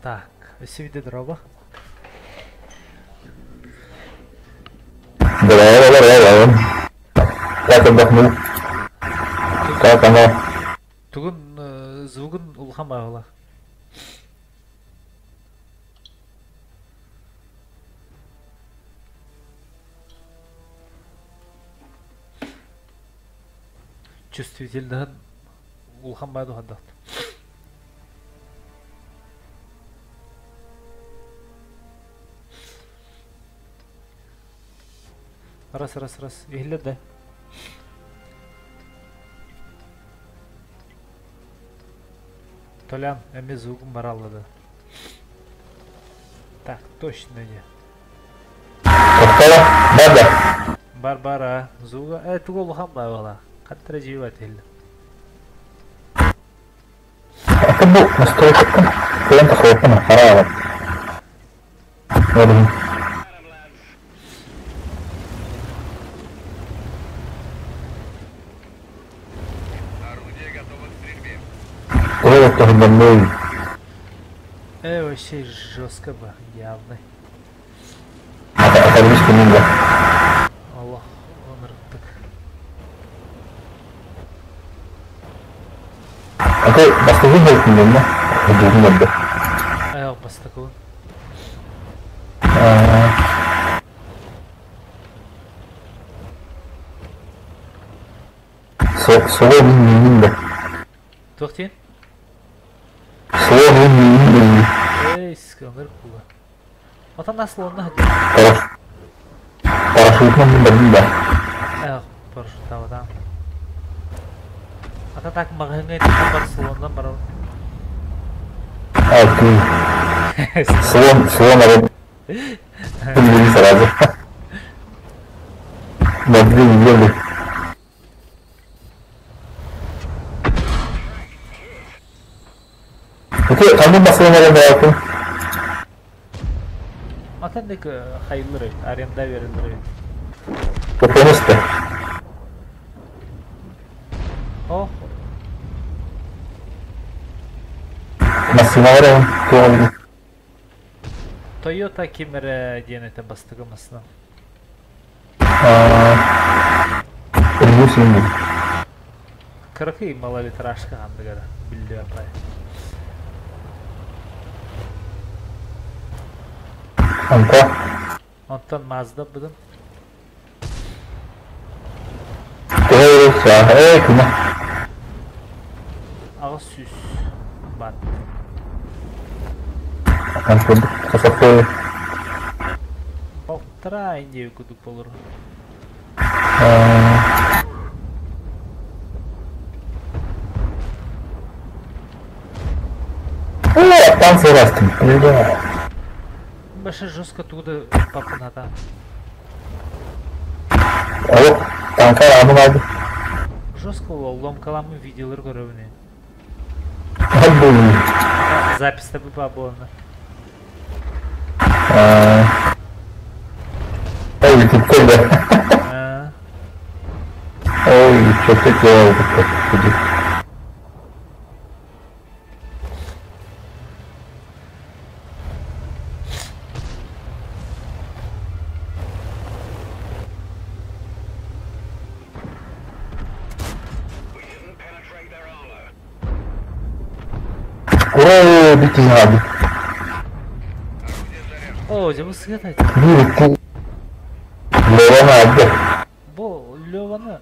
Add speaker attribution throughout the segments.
Speaker 1: Так, все видят дроба.
Speaker 2: Да. Как отдохнул? Как оно?
Speaker 1: Тугун звугун улхамай ола. Чувствительден улхамай духандат. Раз. Иглед да. Толян, эми звугун бараллады. Так, точно не.
Speaker 2: Бада.
Speaker 1: Барбара, звуга, тугу улхамай ола. Каттара живат ел.
Speaker 2: Это был настройка. Клиента хлопана. Харава. Вот. Кто тоже больной?
Speaker 1: Вообще жестко бы, явно.
Speaker 2: Это близко не было.
Speaker 1: Аллах, он ртык.
Speaker 2: А ты басты видел меня, да? Удивно, да.
Speaker 1: Бас такого.
Speaker 2: Слово не.
Speaker 1: Тоқтен?
Speaker 2: Слово не.
Speaker 1: Эй, сканер кула. Ата насыл онда хәді?
Speaker 2: Парашютным не да.
Speaker 1: Парашют тавадан. Ата так мағыңа етті Барселондан барау.
Speaker 2: Ты. Слон. Не сразу. Смотри, не. Peki hangi masaya bıraktın?
Speaker 1: Atandaki hayırlı arenda verilir.
Speaker 2: Toplamıştı.
Speaker 1: Oh.
Speaker 2: Masaya var ya.
Speaker 1: Toyota Camry денете бастыгымысына.
Speaker 2: Революция.
Speaker 1: Кыркы малолитражка андыгара билди апай. Ondan Mazda budum.
Speaker 2: Kime?
Speaker 1: Ağız süs. Bat.
Speaker 2: Kasapı.
Speaker 1: Полтора индею кудук болыр.
Speaker 2: Там сырастым.
Speaker 1: Баша жестко туда попната.
Speaker 2: Вот, танка рамы.
Speaker 1: Жестко ломкаламы видеолар көрөбүнө. Запись-то бы побольно.
Speaker 2: Ой, ты когда? Ой, что ты делал? Ой, бить не надо.
Speaker 1: О, где вы светаете?
Speaker 2: Левана,
Speaker 1: Бо, Левана.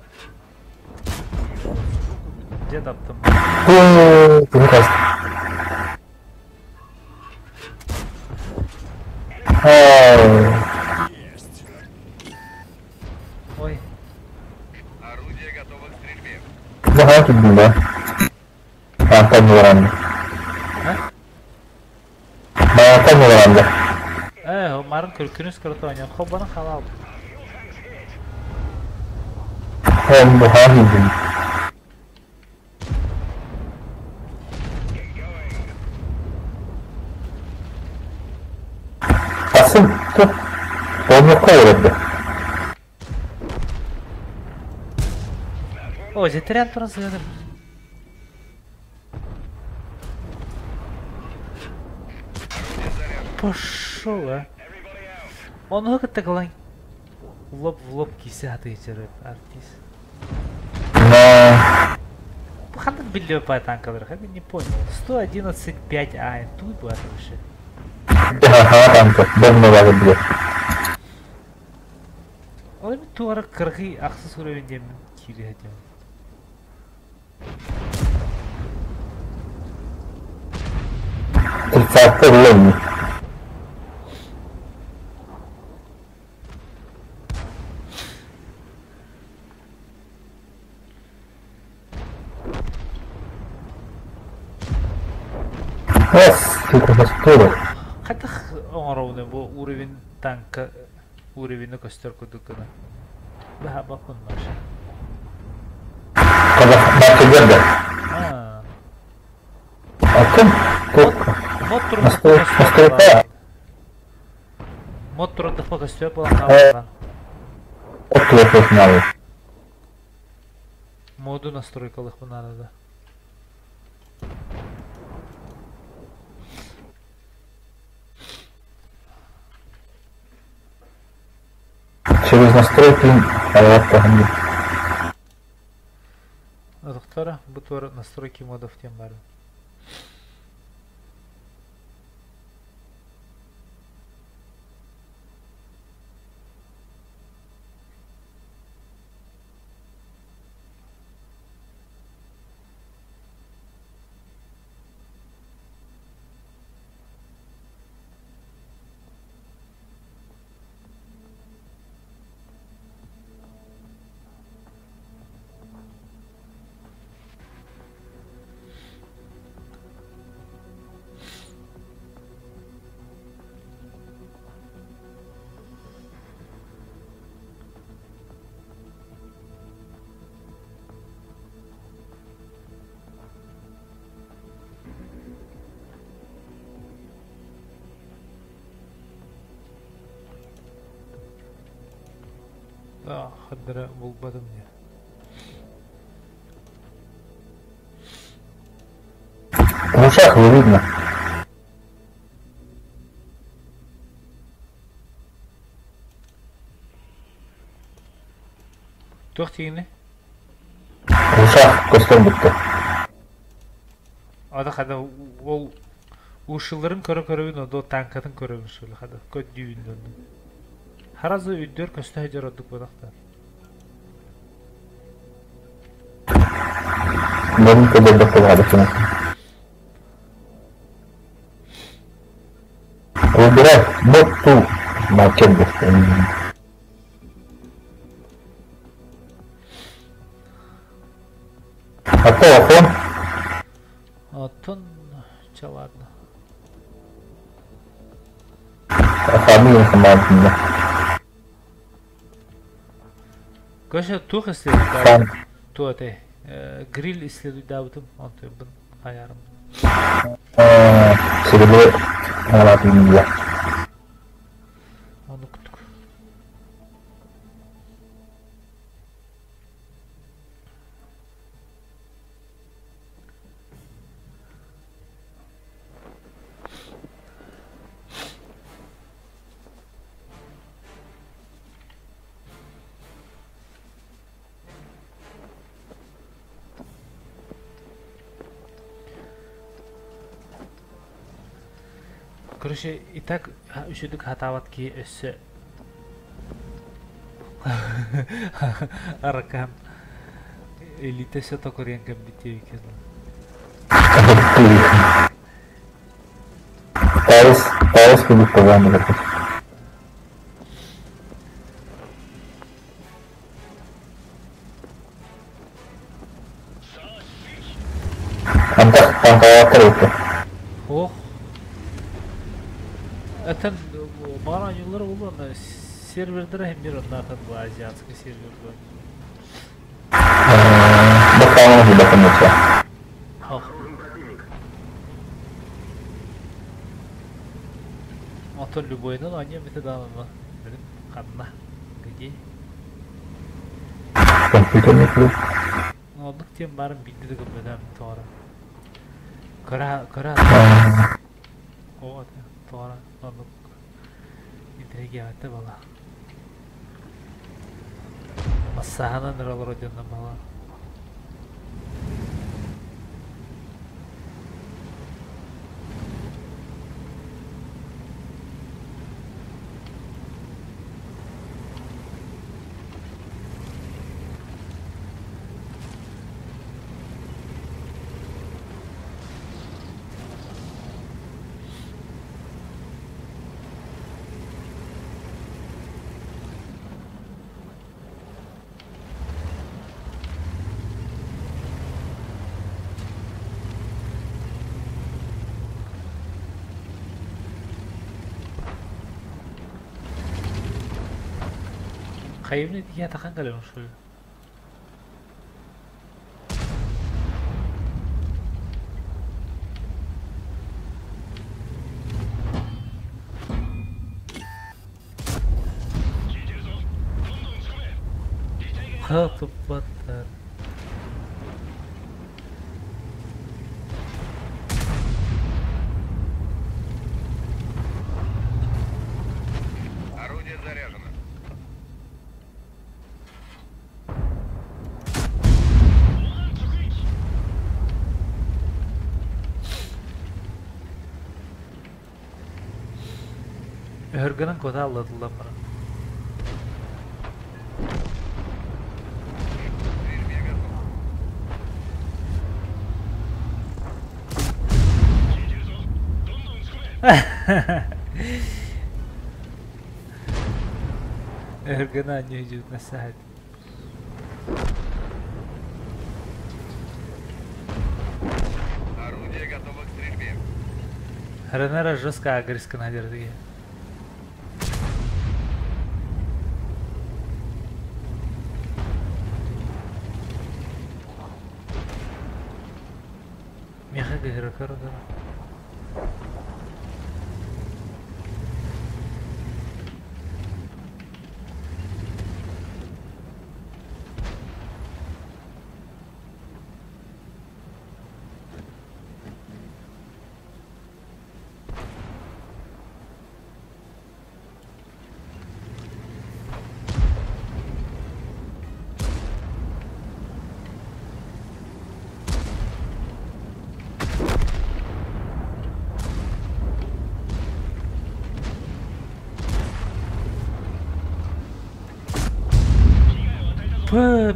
Speaker 1: Где там?
Speaker 2: Ой, прекрасно.
Speaker 1: Ой.
Speaker 3: Орудие готово к стрельбе.
Speaker 2: Да, тут не да. Там не веранда. Там не веранда.
Speaker 1: Марын күркүнүз көрөтө ойнон. Хоббаны халал.
Speaker 2: Он бухарный. Asıl çok olmakta öğretti.
Speaker 1: О, жетирен турасы едім. пошел, а. Он как такой в лоб кисе атычырып, артист. Хандан биллио по танкалар, я не понял. 111.5 АН, тут было вообще.
Speaker 2: Ага, танка, давно даже было.
Speaker 1: Олай мен туара кыргый аксыз уровенде мен кири хотел.
Speaker 2: Тридцатый уровень. Сука, застыл.
Speaker 1: Хотя оңоровны бу уровень танка уровень көстөр кудукына. Баха бакун маша.
Speaker 2: Когда бака герда. А кем? Настройка.
Speaker 1: Мод турында көстөр болған.
Speaker 2: Вот я познал.
Speaker 1: Моду настройкалык надо, да.
Speaker 2: Через настройки погнали.
Speaker 1: Доктора, бутвар настройки модов тем бар. Да, хаддара булбадым я.
Speaker 2: В ушах не видно.
Speaker 1: Тух тигини?
Speaker 2: В ушах костюм бутты.
Speaker 1: Ада хада ол ушыларын көрө до танкатын көрөбүн шулы хада көт дүйүндөн. Харазы үйдөр көстө жарадык бодактар.
Speaker 2: Бұрын көбір доқтылғады кені. Выбирай бот ту макет босты. Ато охон?
Speaker 1: Отон чаларда.
Speaker 2: Фамилия командында.
Speaker 1: Көшө тух исследуй. Туате. Гриль исследуй дабытым. Он төбүн аярым.
Speaker 2: Себебі алатын да.
Speaker 1: Onu күттүк. Короче, и так үшүдүк хатабат ки өссө аракан элите все то корен комбитеви кезла.
Speaker 2: Паус кубик программы запустить. Там открыто.
Speaker 1: Ох. Это маған юллар болу, сервердер хемдер оннақын бұл азиатский сервер бұл.
Speaker 2: Бақалымыз бақымызға.
Speaker 1: Ох. Ото любойнан аня беті дамыма. Білім, қанна. Где?
Speaker 2: Компьютерный клуб.
Speaker 1: Олдық тем барын білдіді көмбеден тоғыры. Кара. О, to'g'ri nonuk intelligente bala. Massahanan nirolrodiondan bala. Kayımlı diye takan kalıyormuş şöyle. Kapı batar.
Speaker 3: Орудие заряжено.
Speaker 1: Örgünün kodu alladılar bana.
Speaker 3: Стрельбе готов.
Speaker 1: Örgünü anne vücuduna sahip.
Speaker 3: Орудие готово к стрельбе.
Speaker 1: Ранера жестко агрессивно надерди. Меха гагракара.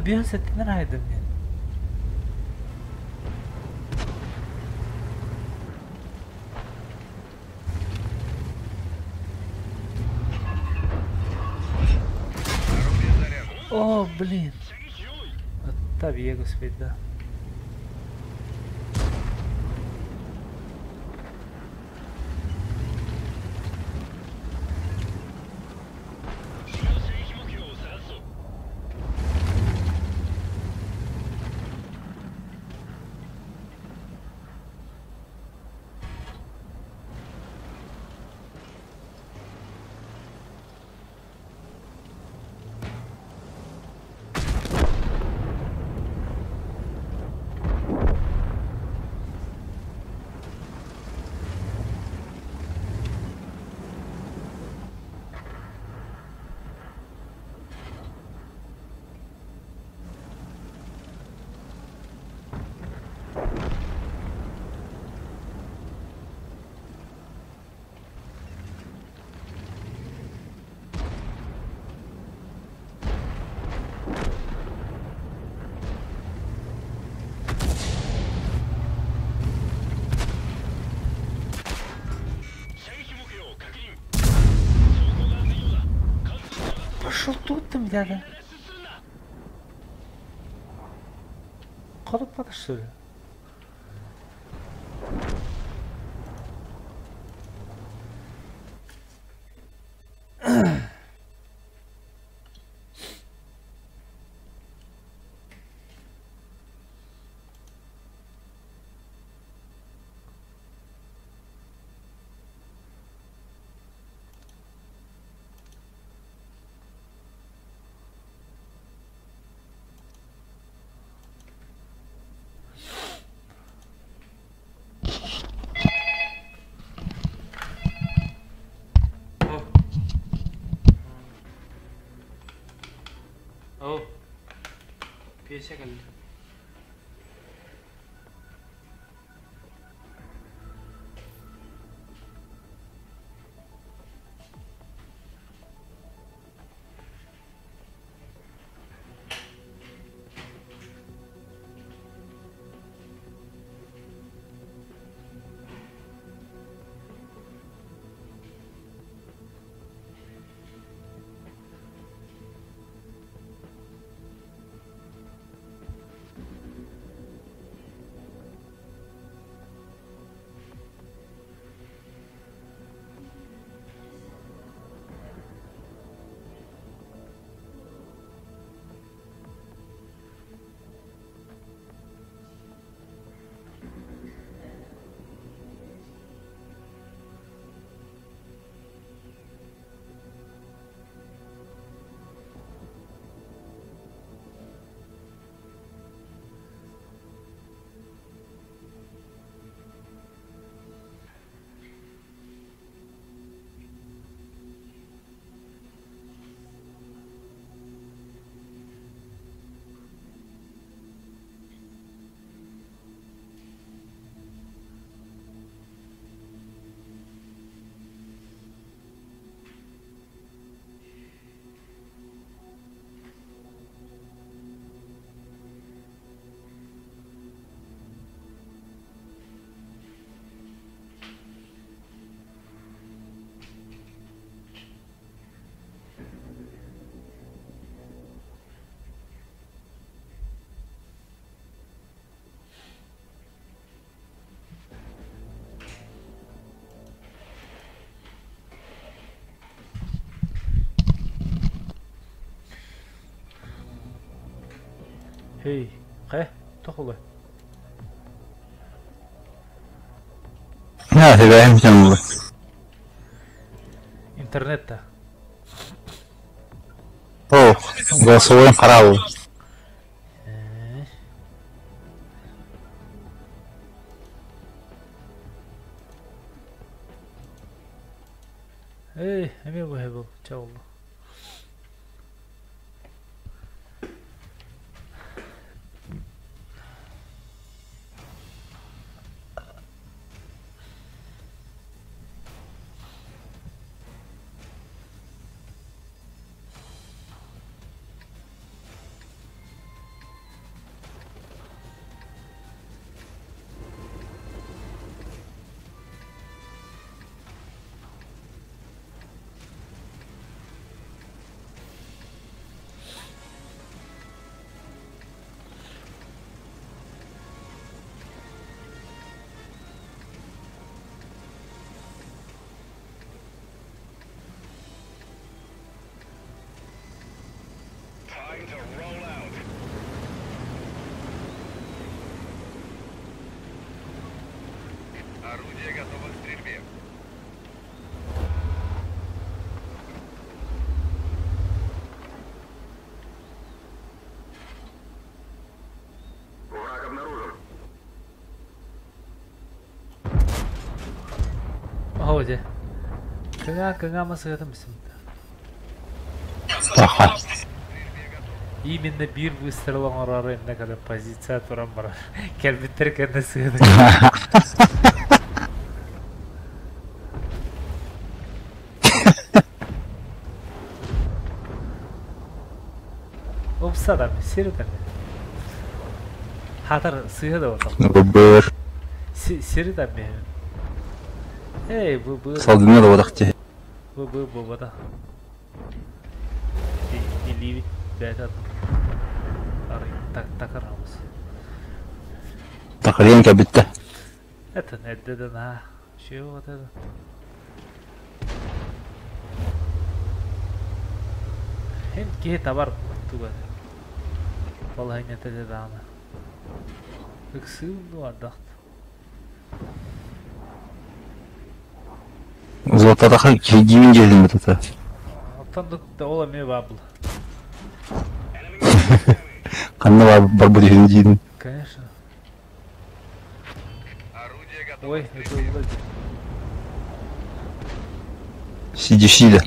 Speaker 1: Bir an setinden aydım ya.
Speaker 3: Орудие заряжено.
Speaker 1: О, блин. Tabii господи, да. Пошел тут там, дядя. Kalıp bak şöyle. 5'e geldi. Hey, تخلى.
Speaker 2: لا تبعهم جنبه.
Speaker 1: إنترنت.
Speaker 2: أوه، قصوين خرابو.
Speaker 1: Hey, أمي أبو هبل، شاء الله.
Speaker 3: Time to roll out. Орудие готово к стрельбе. Враг обнаружен.
Speaker 1: هو ده. كنا مسكت مسمت.
Speaker 2: Таха.
Speaker 1: Именно бир выстрелом орары на когда позиция туран бара. Келбиттер кенде сыгыды. Опса да сирден. Хатар сыгыды отам.
Speaker 2: Бубыр.
Speaker 1: Сирден ми. Эй, бу.
Speaker 2: Салдыны да водахте.
Speaker 1: Бу бада. Или бета. Такар рамыз.
Speaker 2: Тахрин кабитте.
Speaker 1: Это недден ha. Şey вот это. Hem ki tabar tuga. Vallahi ne dedi dana. Iksın duvarda.
Speaker 2: Золотадаха кегиmin geldim mi tata?
Speaker 1: Attandık da olamıyor babıl.
Speaker 2: Kanna var bu dediğin.
Speaker 1: Конечно.
Speaker 3: Орудие готово
Speaker 1: Ой,
Speaker 3: к
Speaker 1: это
Speaker 3: стрельбе.
Speaker 1: вроде.
Speaker 2: Сидиши.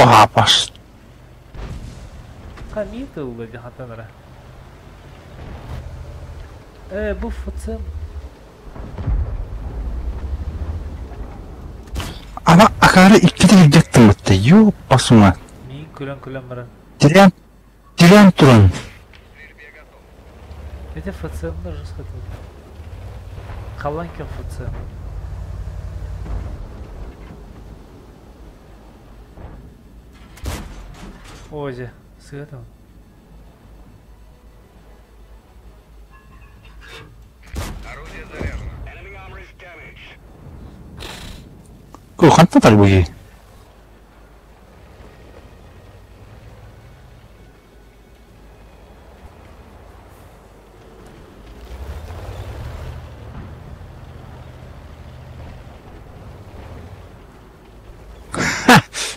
Speaker 2: Апаш.
Speaker 1: Камит ылды жахатанара. Бу футсым.
Speaker 2: Ама акары иккide гидеттим бутта. Ю пасуна.
Speaker 1: Мен күлөн барам.
Speaker 2: Тирен турун.
Speaker 1: Это футсымды жахатан. Қалан кен футсым. Озе, сыгатам.
Speaker 3: Орудие заряжено. Enemy armor is damaged.
Speaker 2: 그거 간단하다 보기.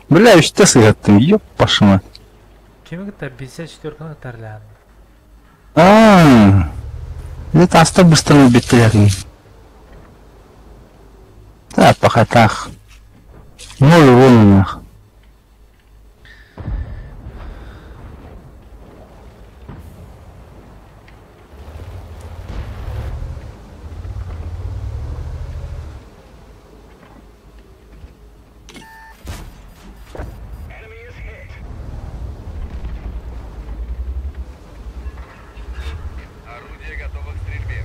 Speaker 2: Бля, что сыграттым, ёп пашма.
Speaker 1: Кемігітті 54-кіні тарлан.
Speaker 2: Это оста быстро биттерин. Да, похотах. Ноль волнах.
Speaker 3: Enemy is hit. Орудие готово к стрельбе.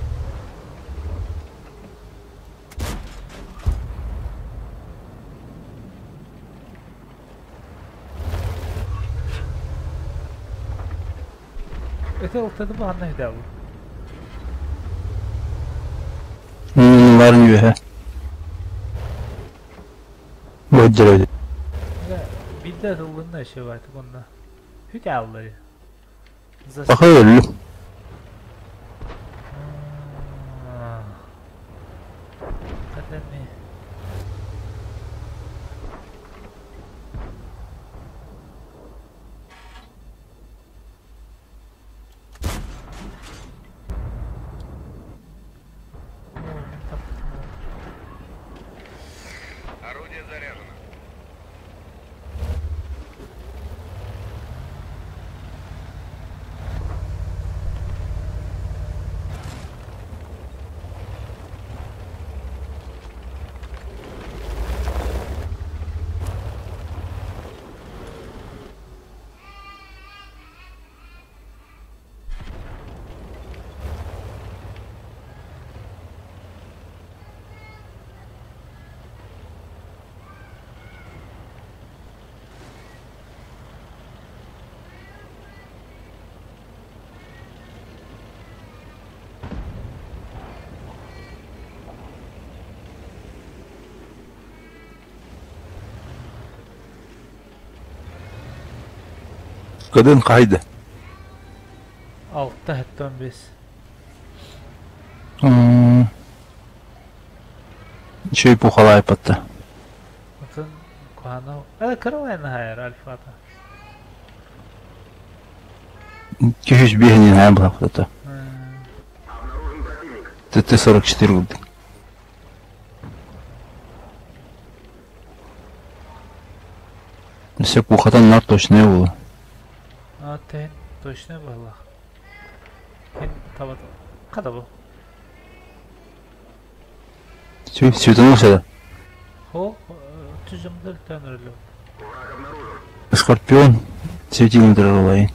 Speaker 1: Öte oltadı bu anna hüda bu.
Speaker 2: Varın gibi he. Böccer öyle.
Speaker 1: Bir de hıllığında şey vardı bunda. Hüda alları.
Speaker 2: Bak öyle.
Speaker 1: Kadar ne?
Speaker 3: Орудие заряжено.
Speaker 2: Kadın kaydı.
Speaker 1: 6'da hatta 15.
Speaker 2: Еще и пухала айпадта.
Speaker 1: Bütün kuhana... Kırmayın hayır alfada.
Speaker 2: Чуть-чуть бегни на было кто-то. ТТ-44 год. Все пухотан нар точно было.
Speaker 1: Ten точно было. Ten tabat. Kada bu?
Speaker 2: Светанулся, да?
Speaker 1: Ho, tüzümdür tanırlı.
Speaker 2: Скорпион светильник дрожал.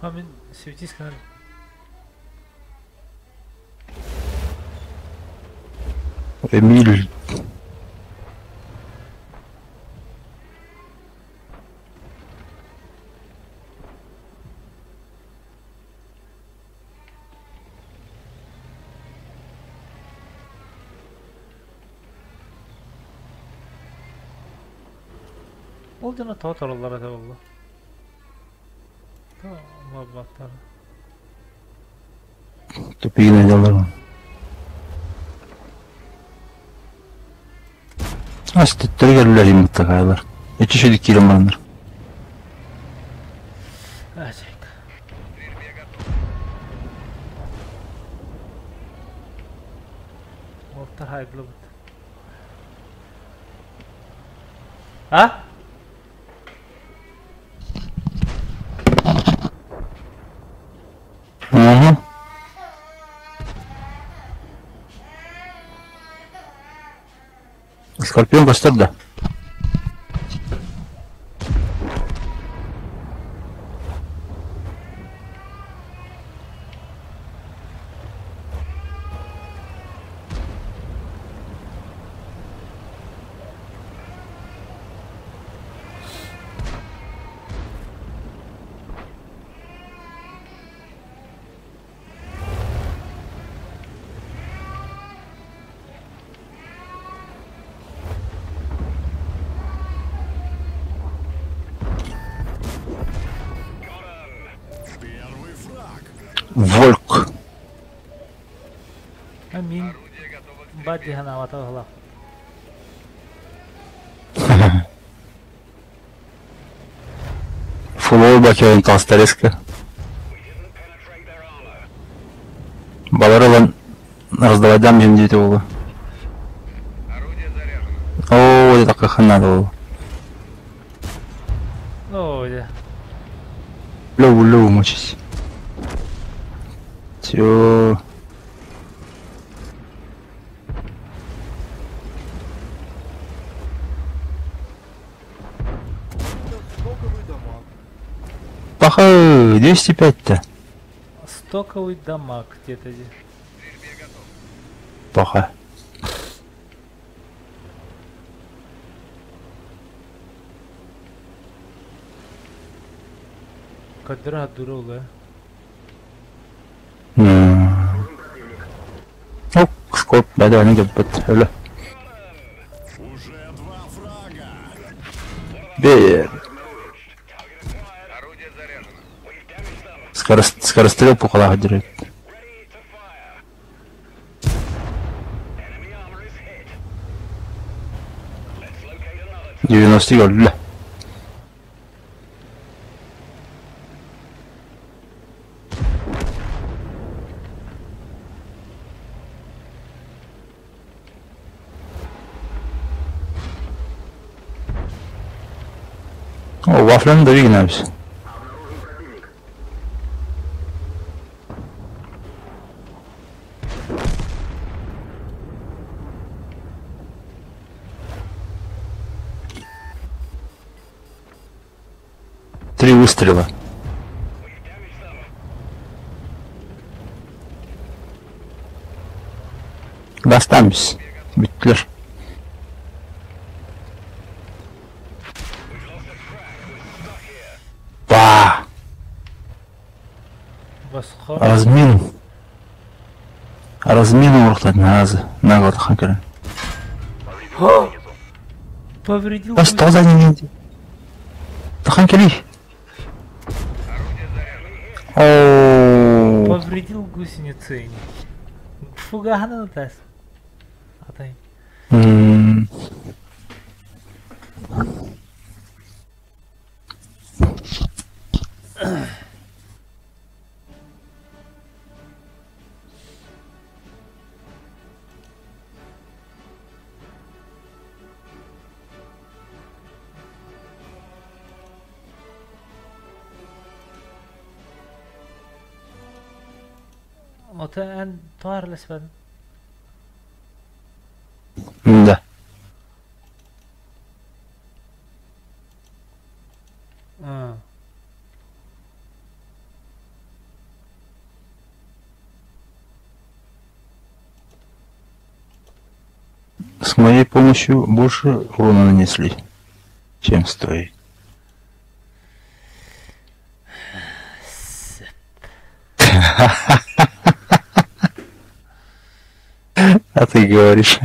Speaker 1: Hamin sevdiğiniz kanal.
Speaker 2: Эмиль.
Speaker 1: Ол жана тоо тороллар да болду. Тоо мабаттар.
Speaker 2: Тупик делал. Астыттыргерлер имтагайлар. Эчишеди киломандар.
Speaker 1: Ажек.
Speaker 3: Стрельбе готов.
Speaker 1: Олтар хайдлы бут. А?
Speaker 2: Угу. Скорпион gösterdi. Волк.
Speaker 1: Мин бади ханавата хала.
Speaker 2: Фулой бакеин толстареска. Баларылан раздавайдан мен дейді олы.
Speaker 3: Орудие заряжено.
Speaker 2: О, это как надо было.
Speaker 1: Ой, да.
Speaker 2: Лёву мочись. Всё. Паха, 205-то.
Speaker 1: Стоковый дамаг где-то здесь.
Speaker 3: Стрельбе готов.
Speaker 2: Паха.
Speaker 1: Кадра дурога.
Speaker 2: Ну, скоп, да, они говорят,
Speaker 4: Уже 2 фрага.
Speaker 2: бей.
Speaker 3: Орудие заряжено.
Speaker 2: Скорострел по колах дерет.
Speaker 3: Enemy armor is hit. Let's locate another
Speaker 2: 90 гол. О, вафлями двигаемся. Три выстрела. Достанемся. Битлер. Ба!
Speaker 1: Басқа.
Speaker 2: Размин урықтады назы. Нағылды хакеры.
Speaker 1: Повредил.
Speaker 2: Бас толза неменде. Тахан кели.
Speaker 3: орудие заряжено.
Speaker 2: Ооо.
Speaker 1: Повредил гусеницей. Фугахана тас. Атай. Ота ан тоарласпадым.
Speaker 2: Да.
Speaker 1: А.
Speaker 2: С моей помощью больше урона нанесли, чем с твоей. А ты говоришь.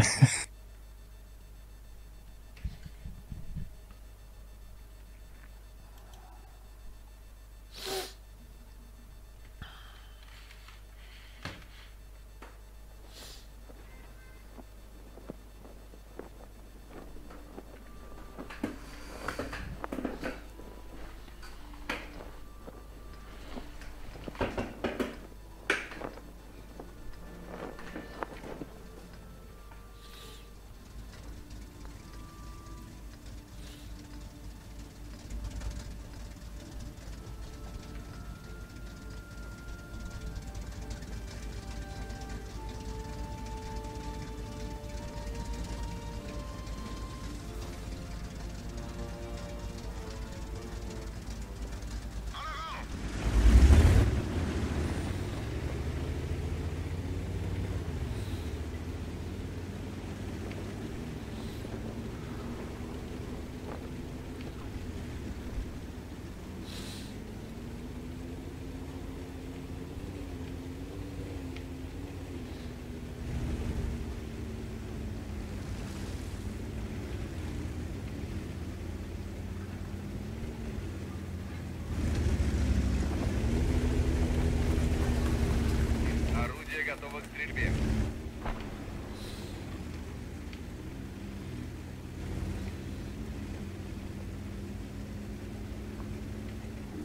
Speaker 3: готовы к стрельбе.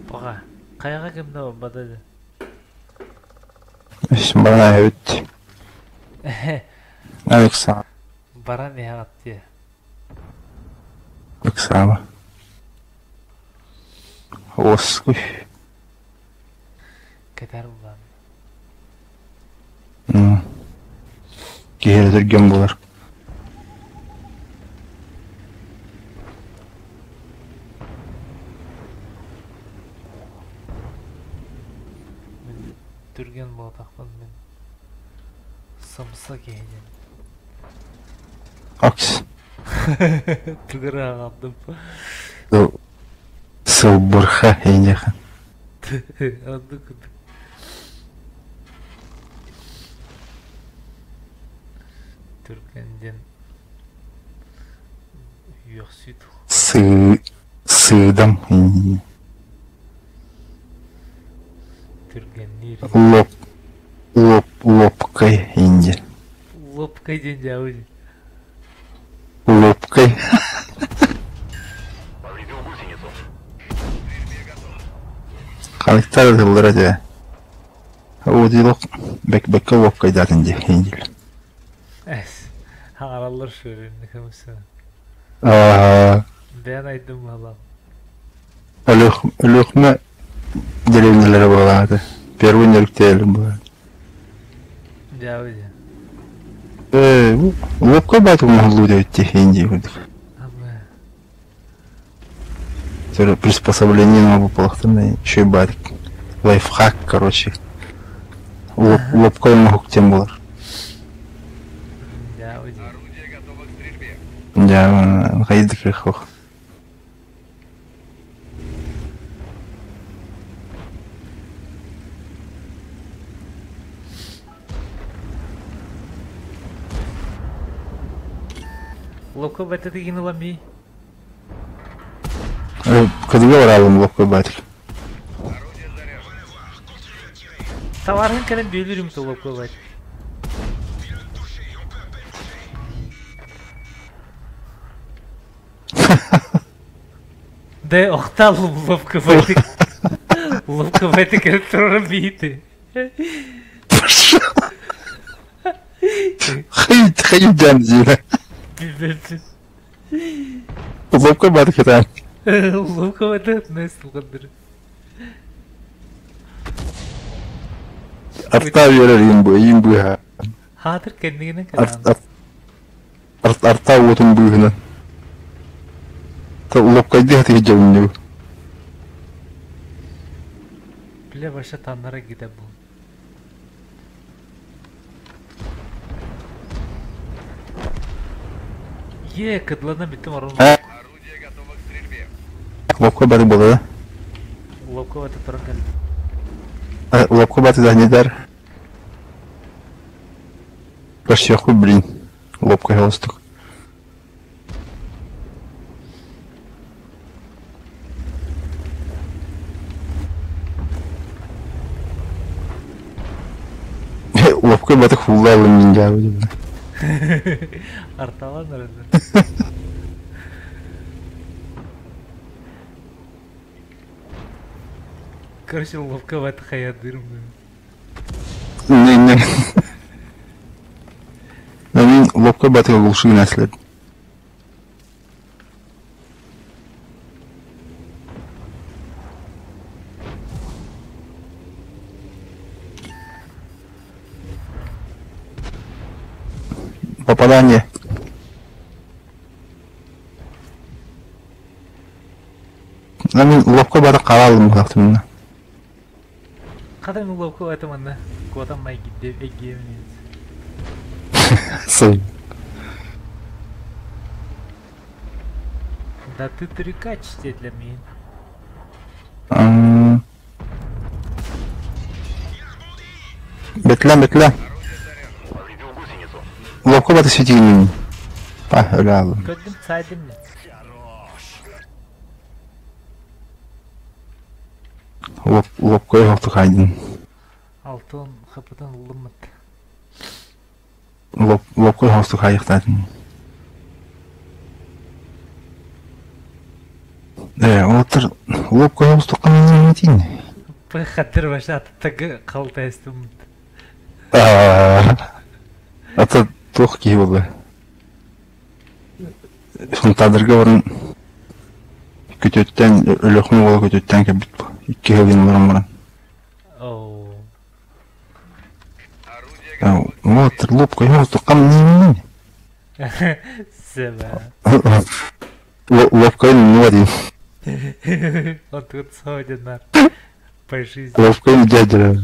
Speaker 1: Бага, каяга кимде бадады?
Speaker 2: Бана өт. Александр.
Speaker 1: Бара не атты.
Speaker 2: Оксана. Оскуй.
Speaker 1: Кетер булам.
Speaker 2: Кері жүрген болар.
Speaker 1: Мен түрген болатақпын мен. Сымсы кейден.
Speaker 2: Акс.
Speaker 1: Түгір ағандым.
Speaker 2: Сылбырха ейнехан.
Speaker 1: Анды күдік. Түргенден үйек сөйту.
Speaker 2: Сыдам.
Speaker 1: Түрген нері.
Speaker 2: Лопкай инде.
Speaker 1: Лопкай ден жауыз.
Speaker 2: Лопкай.
Speaker 3: Повредил гусеницу.
Speaker 2: Қалықтар жылдыр әде. Одилық бәк-бәкке лопкай датынде инде.
Speaker 1: Әс. Ағаралар шөренді кімісі. Бән айдым алам.
Speaker 2: Өлөкме деревнелері болады. Первый неріктелі болады.
Speaker 1: Жауыз.
Speaker 2: Лопкай батыл мұғылу дөйтті инде көрдік.
Speaker 1: Ама.
Speaker 2: Это приспособление на выполненное еще и барик. Лайфхак, короче. Лобкой могу тем было.
Speaker 1: Жауыз.
Speaker 3: Орудие готово к стрельбе.
Speaker 2: Да, хайди крыхох.
Speaker 1: Лопка бәті деген ұлам
Speaker 2: Кадыга варалым лобкой батик.
Speaker 3: Орудие заряжено.
Speaker 1: Товарын кәлем бөлірім то лопка бәті. Да, оқталым лопка бәті. Лопка бәті кәлем тұрырым бейті.
Speaker 2: Хайдан зина.
Speaker 1: Білбәлсін.
Speaker 2: Лобкой батик это.
Speaker 1: Лопка бәті өтінесіл қандыры.
Speaker 2: Арта верер имбы.
Speaker 1: Хатыр кәндігінің кәлем.
Speaker 2: Арта отын бүйгінен. Лобкайды хаты жауын.
Speaker 1: Біле баша таннара гиде бұл. Кыдлана биттім арun.
Speaker 3: Орудие готово к стрельбе.
Speaker 2: Лобкой батик болды, да?
Speaker 1: Лопка бәті тұрын кәлем.
Speaker 2: Лобкой батик да не дар. Почти хуй, блин. Лобкой галстук. Лобкой батик хуллайлы мен жауыз.
Speaker 1: Арталан әрінді. Короче, лопка бәті хаядырым.
Speaker 2: Не. Мен лобкой батик ғылшы нәсілет. Попадание. Мен лобкой батик қаралым бұқтымына.
Speaker 1: Қадай мен лопка бәті маңна. Кодан май гидде эгемінен.
Speaker 2: Сой.
Speaker 1: Да ты трюкач для меня.
Speaker 2: Бетля.
Speaker 3: Орудие заряжено. Повредил гусеницу.
Speaker 2: Лобкой батик светильник. Öyle aldım.
Speaker 1: Gördüm saydım ne?
Speaker 2: Lopkoya hafta kaydın.
Speaker 1: Altın kapıdan ılımıt.
Speaker 2: Лобкой хостук хайыктатын. Отыр лобкой хостук камин не тин.
Speaker 1: Пы хаттыр баша аттагы калтайстым.
Speaker 2: Ата тох ки болды. Шунтадырга барын көтөттен өлөкмө боло көтөттен кебит. 2 жылдын баран.
Speaker 1: Оу.
Speaker 3: Орудие
Speaker 2: Вот лобкой хостук камин.
Speaker 1: Себа.
Speaker 2: Лобкой не один.
Speaker 1: Он тут сходит по жизни.
Speaker 2: Лобкой дядя.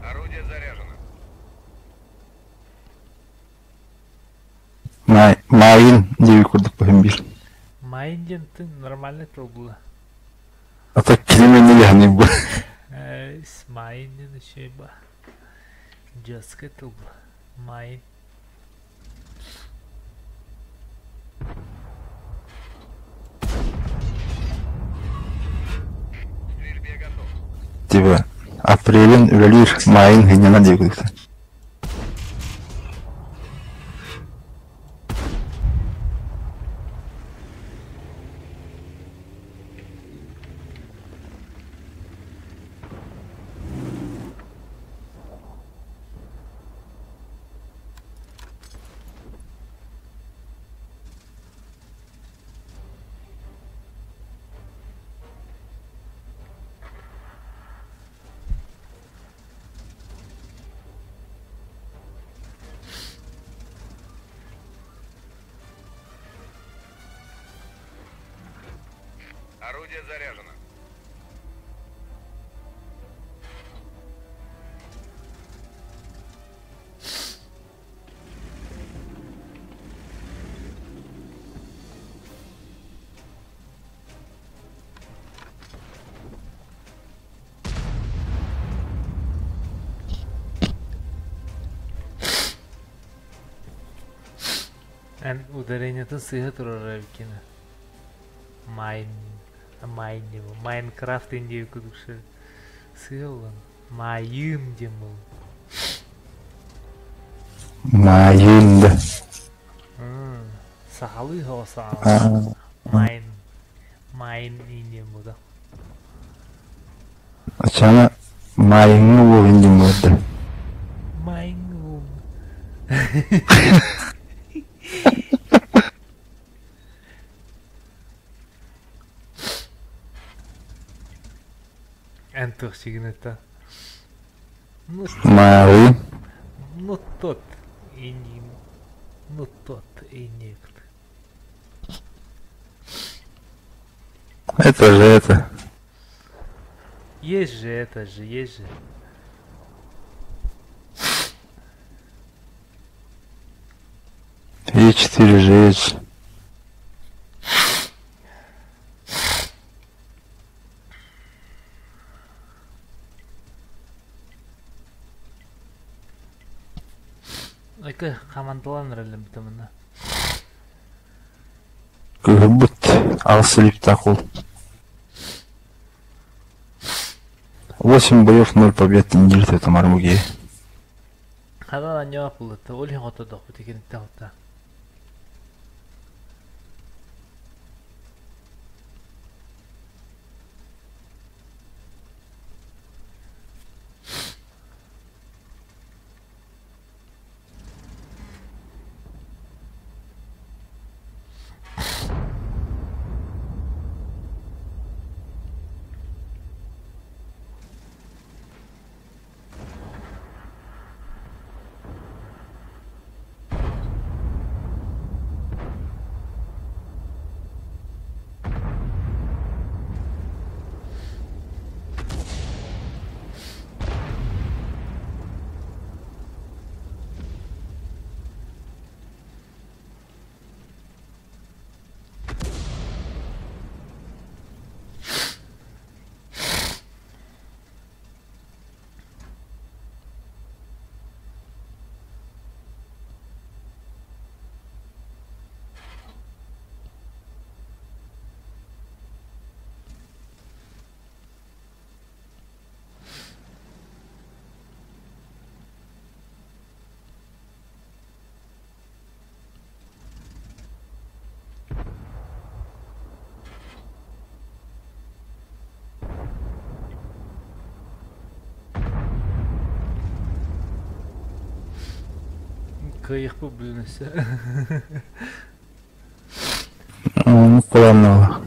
Speaker 3: Орудие заряжено.
Speaker 2: Майын деби курдук бахым бир.
Speaker 1: Майндентің нормальный тыл было.
Speaker 2: А так келемене яны бу.
Speaker 1: С майнден еще ба. Жесткий тыл было. Майн.
Speaker 3: Стрельбе готов.
Speaker 2: Типа апрелин өлөлүр майын генена деби курдук.
Speaker 3: Орудие заряжено.
Speaker 1: Ударениятын сыйга турар экен. Майн деп. Майнкрафт инде күдүкшө. Сыйга болгон. Майын деп бул.
Speaker 2: Майын да.
Speaker 1: Сахалы хоса.
Speaker 2: А.
Speaker 1: Майн инде бул да.
Speaker 2: Ачана майын болын деп болду.
Speaker 1: Майн. Антохчигин это.
Speaker 2: Майын.
Speaker 1: Ну тот и не. Ну тот и не.
Speaker 2: Это же это.
Speaker 1: Есть же это же, есть же.
Speaker 2: Е4 же есть.
Speaker 1: Эки командаланыр эле битимине.
Speaker 2: Кыгыбыт алсылип такул. 8 боев, 0 побед, неделю это мармуге.
Speaker 1: Хада не апылды. Олин отодок битеген тагыта. Кыйық бұл білінісі.
Speaker 2: Планово.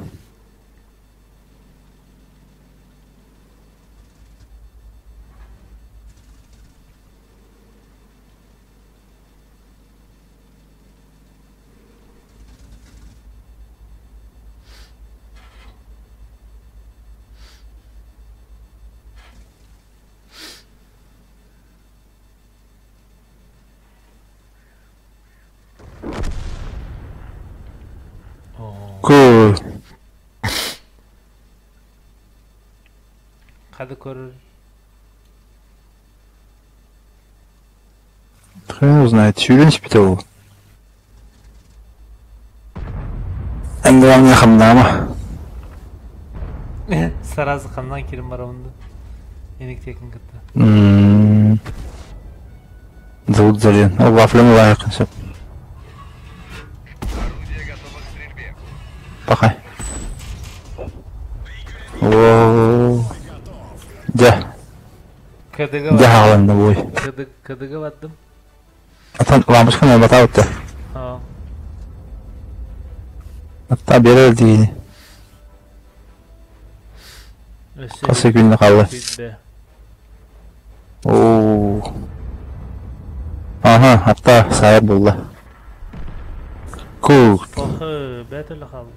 Speaker 2: Ку.
Speaker 1: Қады көрір.
Speaker 2: Хрен знает, сүйреншіп бите ол. Әнді ғамына қамдама.
Speaker 1: Саразы қамнан керім бар онды. Енік текін кітті.
Speaker 2: Зовут Зален. Ол вафлем лайықын сөп.
Speaker 3: Орудие готово к стрельбе.
Speaker 2: Пахай. Ооо. Да.
Speaker 1: Кыдыға
Speaker 2: Да ғаланды бой.
Speaker 1: Кыдыға баттым.
Speaker 2: Atan лампочканы бата өтті. Ата берер дейіне. Қасы күнді қалды. Ооо. Аха, ата сайыр болды. Кул.
Speaker 1: Охы, бәтілі қалды.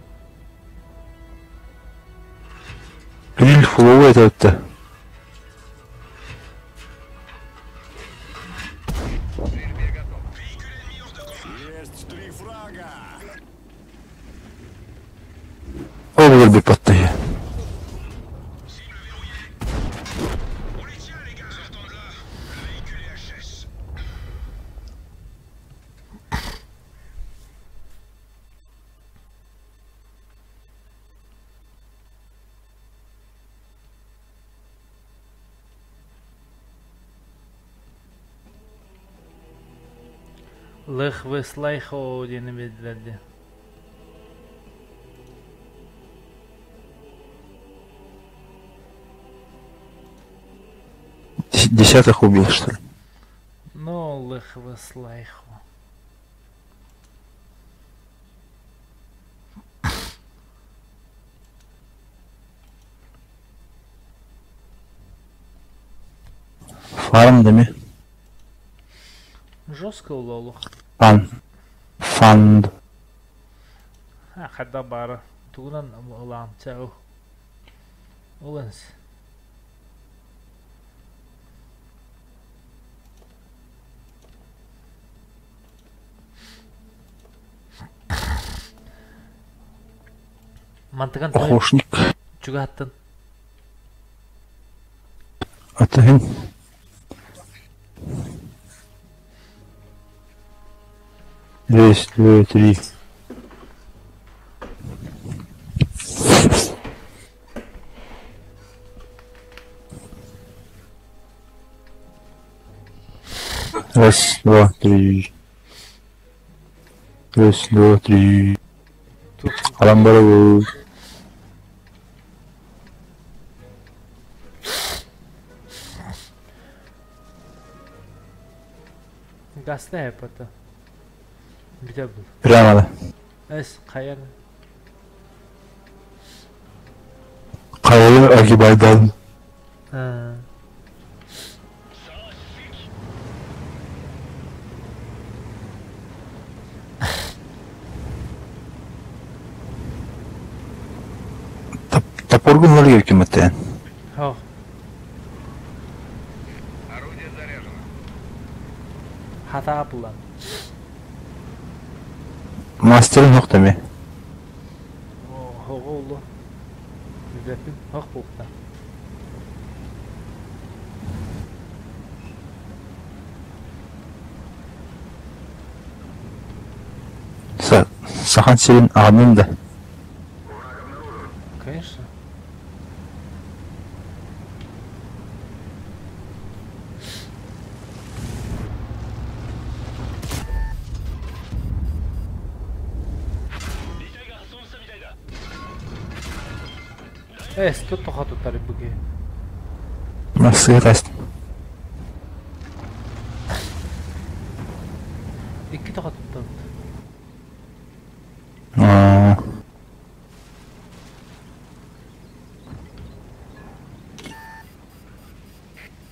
Speaker 2: Гриль фуловый это өтті. О, вырби подтаги.
Speaker 1: Лых выслайхо дені беділерді.
Speaker 2: Десятых убил, что ли?
Speaker 1: Ну, лых выслайхо.
Speaker 2: Фарм дами.
Speaker 1: Жестко улолух.
Speaker 2: Фанд.
Speaker 1: Хадда бары. Туғынан ұлам чау. Уланс. Мантыган
Speaker 2: Охошник.
Speaker 1: чуга аттын.
Speaker 2: Атығын. Раз, два, три. Раз, два, три. Раз, два, три. Аламбарову.
Speaker 1: Гаста япата. Біде бұл.
Speaker 2: Прямо да.
Speaker 1: Әс, қаяны.
Speaker 2: Қауылы Агибайдан. Топоргун ноль еркем это.
Speaker 1: Хоқ.
Speaker 3: Орудие заряжено.
Speaker 1: Хата апылан.
Speaker 2: Мастер ноқтами.
Speaker 1: Хоқ олу. Үдәпін. Хоқ болықта.
Speaker 2: Сахан Селин ағының да.
Speaker 1: Конечно. Тут тоқа тұттары бүге.
Speaker 2: Массы раст.
Speaker 1: 2 тоқа туттан.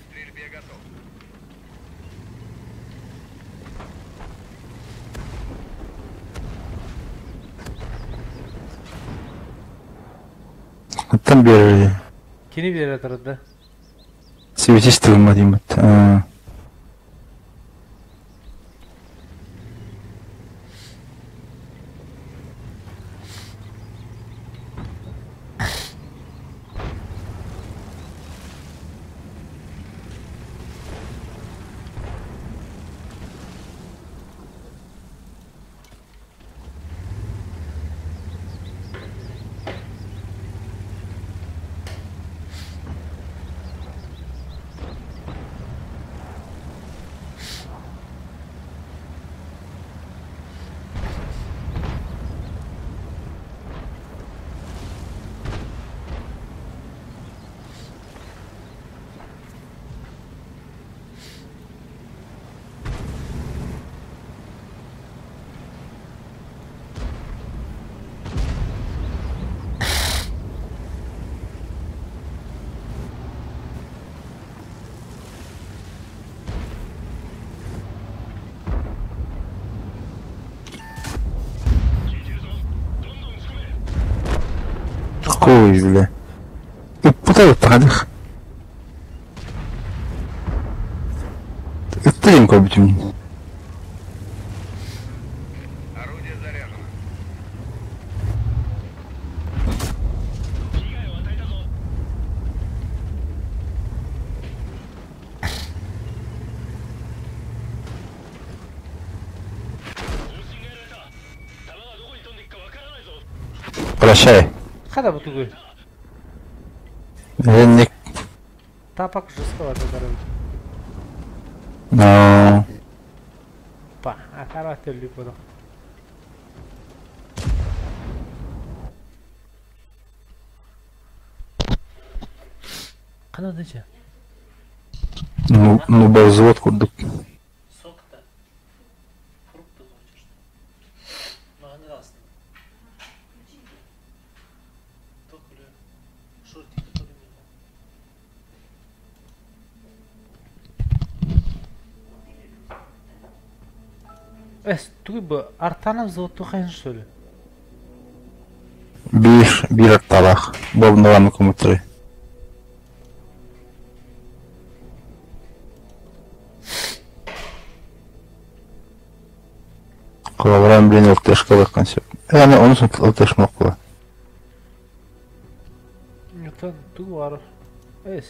Speaker 3: Стрельбе готов.
Speaker 2: Оттан бері
Speaker 1: Кені бере тұрды.
Speaker 2: свидетельство ма деймін. Ой, бля. Путаю падах. Ты кобить мне.
Speaker 3: Орудие заряжено.
Speaker 2: Прощай.
Speaker 1: Қада бұты көй?
Speaker 2: Не...
Speaker 1: Тапақ жысқа бата тарабы.
Speaker 2: Но...
Speaker 1: Па, атара төлі бұды. Қана дәче?
Speaker 2: Ну, был взвод курдук.
Speaker 1: Сокта. Фрукты хочешь. Маған растын. Тоқылы. Шортики тоқылы. Түгі бұ, артана взводты қайын шөлі?
Speaker 2: Bir талах. Бобнаваны коммутеры. Кылабырам блин ылтышкалык концепт. Яны onun için ылтышмак була.
Speaker 1: Нютан түгі бар. Эс.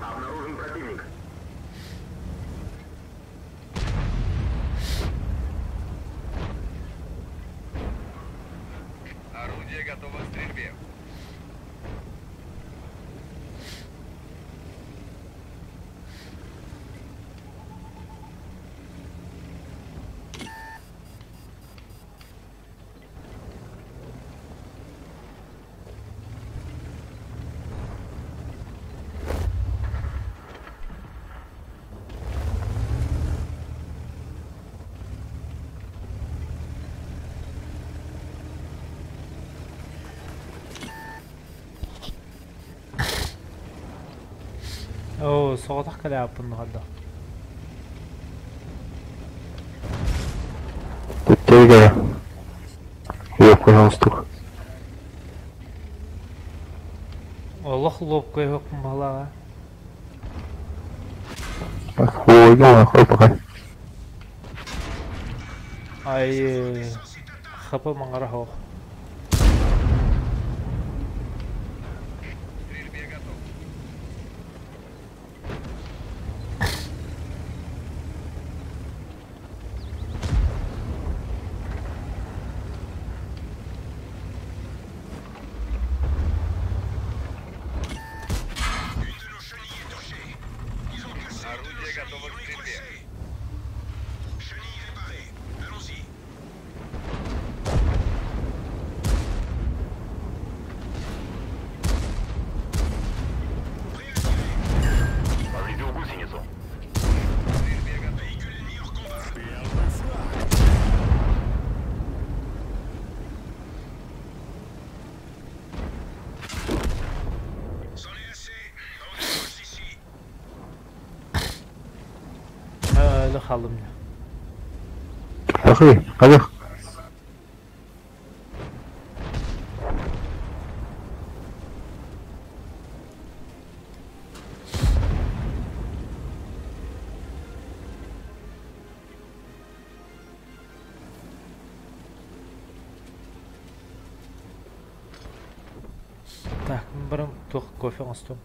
Speaker 3: Обнаружен противник. Орудие готово к стрельбе.
Speaker 1: соғадақ кәлі апын ғадда.
Speaker 2: Подтягивай. Ее, пожалуйста.
Speaker 1: Олық лобкой хоқпын бағлаға.
Speaker 2: Ой, нахуй, пока.
Speaker 1: Ай, хапы маңғара хоқ.
Speaker 3: Стрельбе готов. Орудие готово к стрельбе. Повредил гусеницу. Стрельбе готов.
Speaker 1: Өлі қалым.
Speaker 2: Пошли, пойдем.
Speaker 1: Так, бірім тоқ кофе ұстым.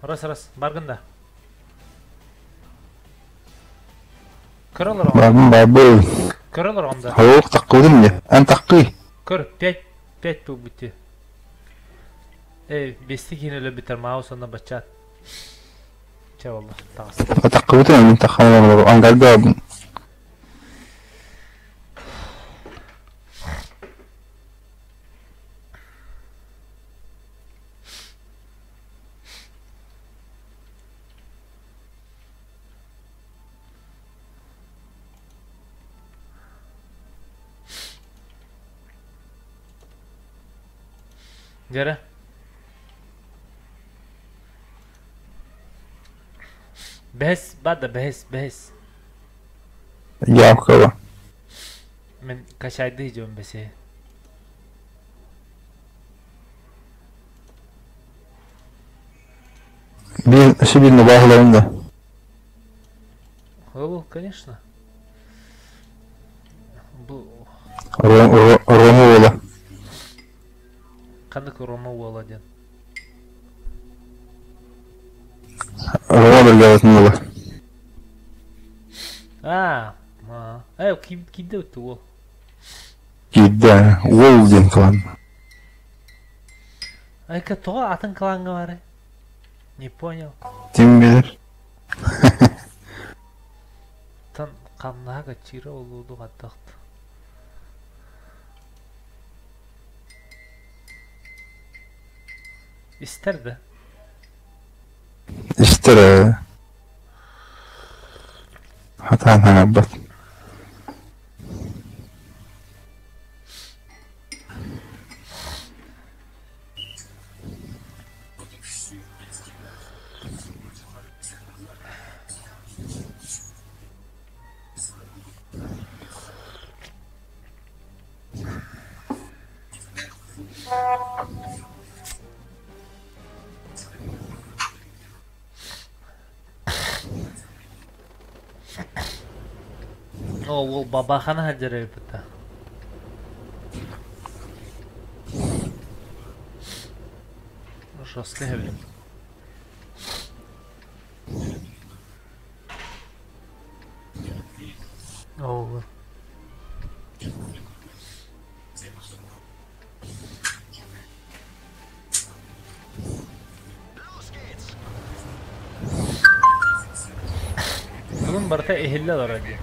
Speaker 1: Раз. Баргында. Көрөлөр анда.
Speaker 2: Бабым бабы.
Speaker 1: Көрөлөр анда.
Speaker 2: Хаук таққылдың не? Ән таққы.
Speaker 1: Көр, 5 бұл бітті. Бесті кейін өлі бітір, мау сонда бачат. Ча болды, тағыз.
Speaker 2: Таққылдың мен таққылдың аңғарды абым.
Speaker 1: Jere. Behs, bada behs.
Speaker 2: Ya kaba.
Speaker 1: Men kaçaydı hicam besi.
Speaker 2: Bir şibirine bağlarında.
Speaker 1: Конечно. Bu
Speaker 2: Ромовола.
Speaker 1: Kanık Roma olacaksın.
Speaker 2: Roma bölgesinde.
Speaker 1: Kimde öttü o?
Speaker 2: Gidde. Wolden klan.
Speaker 1: Кто атын кланга var? Не понял.
Speaker 2: Kim bilir?
Speaker 1: Tan kannaga çira oldu hattaktı. İsterdi.
Speaker 2: İşte. Hatan hanabbat.
Speaker 1: Ол бабахана хаджара епта. Жестко хевлин. Ол. Bunun barta ehille var hadi.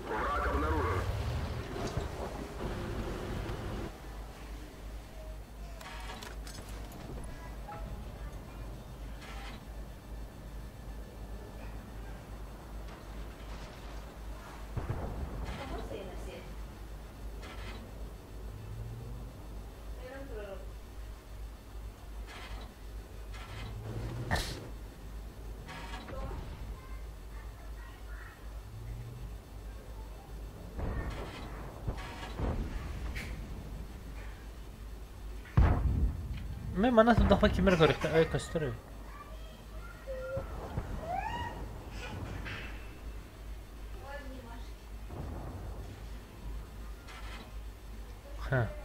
Speaker 3: Враг обнаружен.
Speaker 1: Mana sudah pakai mereka kastro.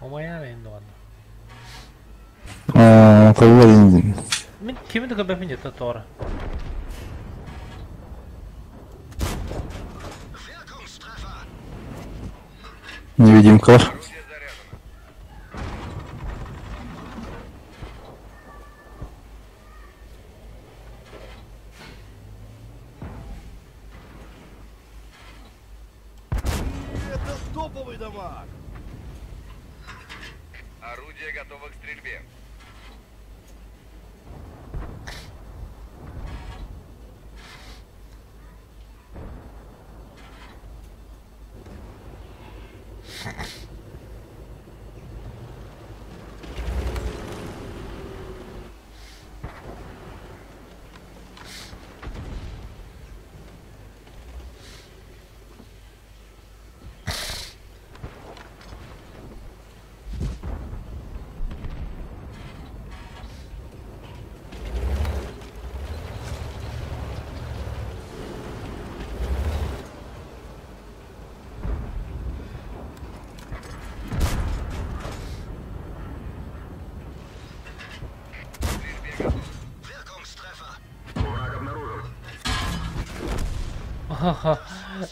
Speaker 1: Lumayan ini doang.
Speaker 2: Tabii.
Speaker 1: Kimin de kapatınca tutora.
Speaker 2: Невидимка.
Speaker 3: Орудие заряжено.
Speaker 4: Это топовый дамаг!
Speaker 3: Орудие готово к стрельбе.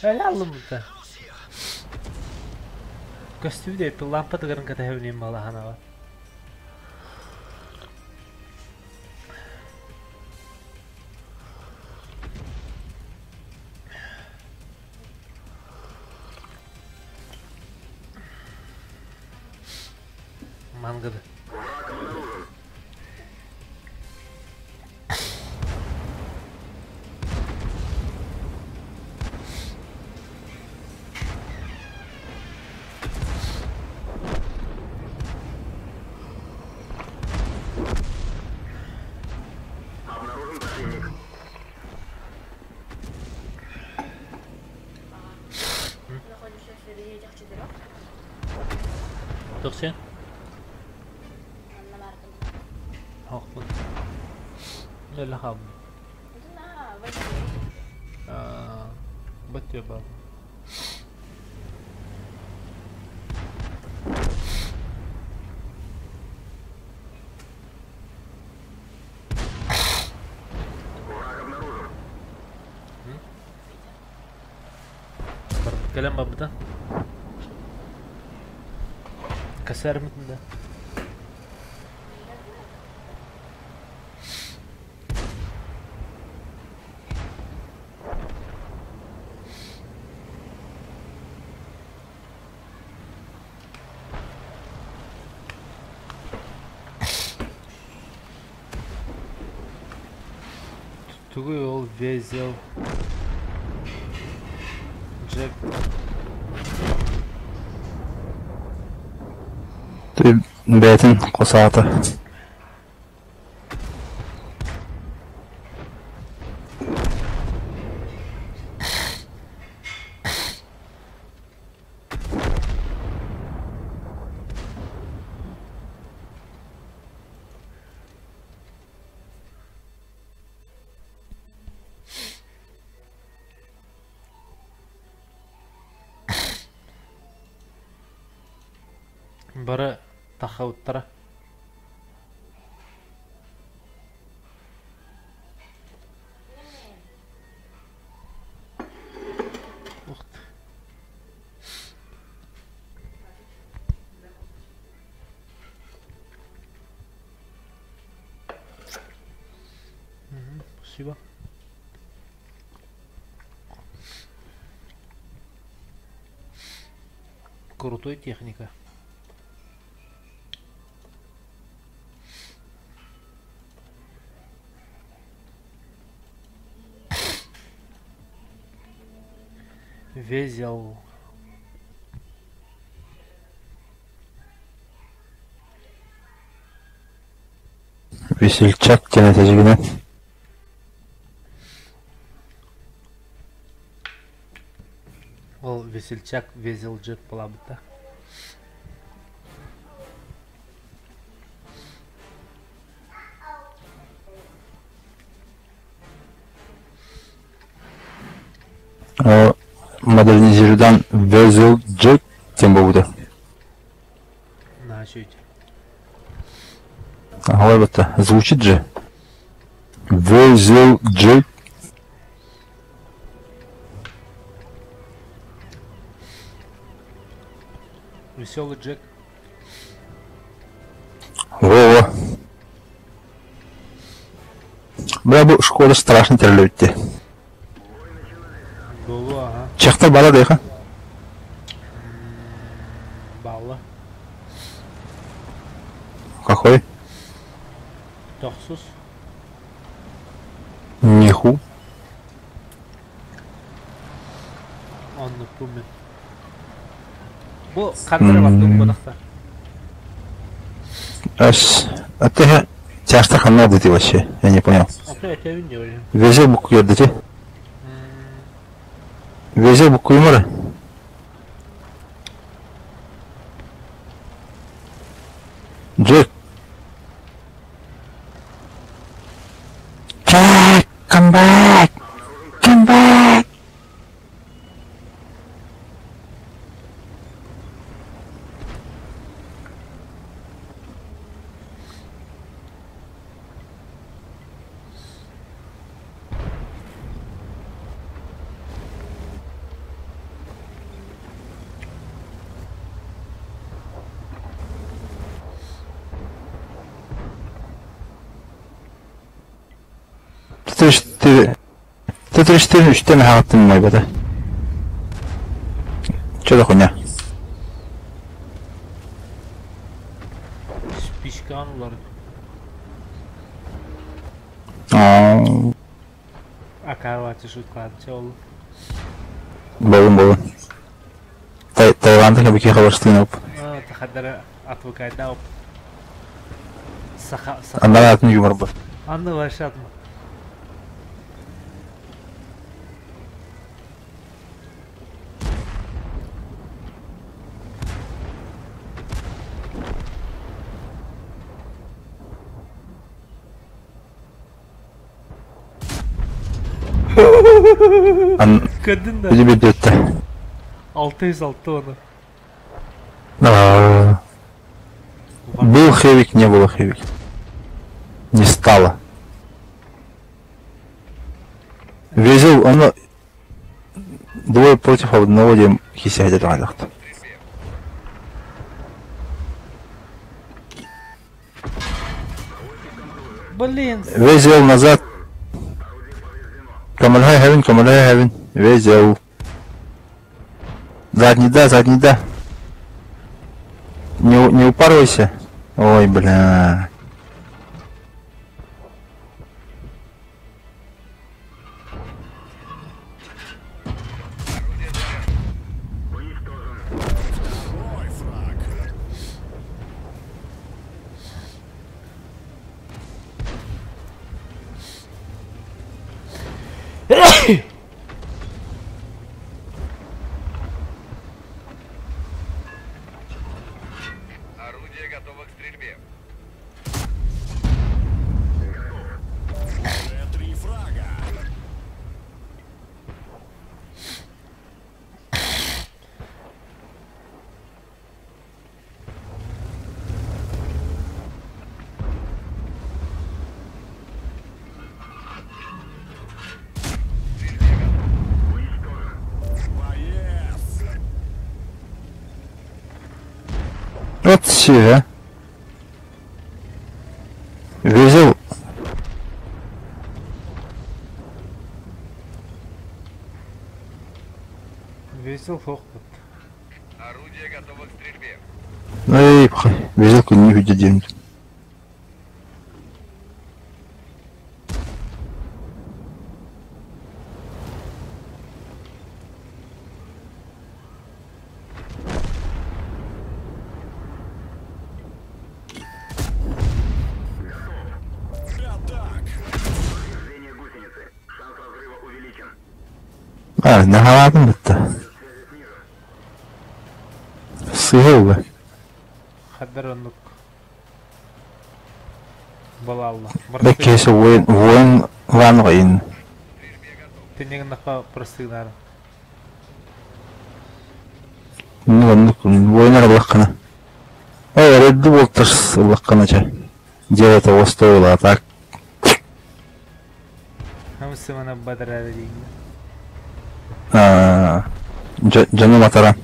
Speaker 1: Öyle aldım burada. Kostümü de yapıyor. Lampa tıkarın kata hevneyim bala hana var. Mangada.
Speaker 3: Обнаружен противник.
Speaker 5: Находишься среди этих четырех.
Speaker 1: Тоқсен?
Speaker 5: На марках.
Speaker 1: Хақпын. Öyle kaldı.
Speaker 5: Это на восьми.
Speaker 1: Batıyor baba.
Speaker 3: Враг обнаружен.
Speaker 1: Gelen babada. Kasar mısın da? Tutuğu yol Vezel Jack
Speaker 2: Beytin qosatı.
Speaker 1: Бары тахауттара. Ух ты. Спасибо. Крутой техника. Везел.
Speaker 2: Весельчак тенетежигine.
Speaker 1: Ол весельчак, везелджек була быта.
Speaker 2: Модернизированный Везельчак тем более.
Speaker 1: На чуть.
Speaker 2: Ага, это звучит же. Везельчак.
Speaker 1: Веселый Джек.
Speaker 2: Во-во. Бля, bu школа страшно терпеть.
Speaker 1: Болу, ага.
Speaker 2: Чехта бала дейха.
Speaker 1: Балла.
Speaker 2: Какой?
Speaker 1: Тохсус.
Speaker 2: Ниху.
Speaker 1: Онны пумен. Bu qanday vaqtda qo'daqda?
Speaker 2: Это тяжко ханады ты вообще, я не понял.
Speaker 1: Ota etevin diyor.
Speaker 2: Везел букву yerдете. Везел букву юмора. Джек. Jack, come back. Come back. Т-34 Т-34 3-тен хағаттым майбада. Чё за хуйня?
Speaker 1: Спичкан улар. Акарвачы шутканчы ол.
Speaker 2: Болын. Таиландың әбеке қалаштығын оп.
Speaker 1: Тахадары атвыкайда оп. Саха.
Speaker 2: Андан атын юмор бар.
Speaker 1: Анны вашатма. Kadın da
Speaker 2: Öyle bir dörtte.
Speaker 1: 606 onu.
Speaker 2: Был Хэвик, не было Хэвик. Не стало. Везел, оно... Двое против одного, где хисяй держали.
Speaker 1: Блин.
Speaker 2: Везел назад. Камальхай Хевин. Везел. Задний да. Не упарывайся. Ой, бля.
Speaker 3: Орудие готово к стрельбе.
Speaker 4: Три фрага. Боец.
Speaker 2: Вот все. Везел.
Speaker 1: Весел фохпут.
Speaker 3: Орудие готово к стрельбе.
Speaker 2: Эй, везелку не видит день.
Speaker 4: Атак.
Speaker 3: Повреждение гусеницы. Шанс разрыва увеличен.
Speaker 2: Ne havadım bitti. Sığıldı.
Speaker 1: Хаддар онук. Балалла.
Speaker 2: Бек кесі ойын ланға ин.
Speaker 1: Тенеген нақа простыгнары.
Speaker 2: Ойынар лаққана. Ой, редді болтыр лаққана ча. Дело того стоило, а так.
Speaker 1: Хамсы мана бадрады дейін.
Speaker 2: Жаным атара.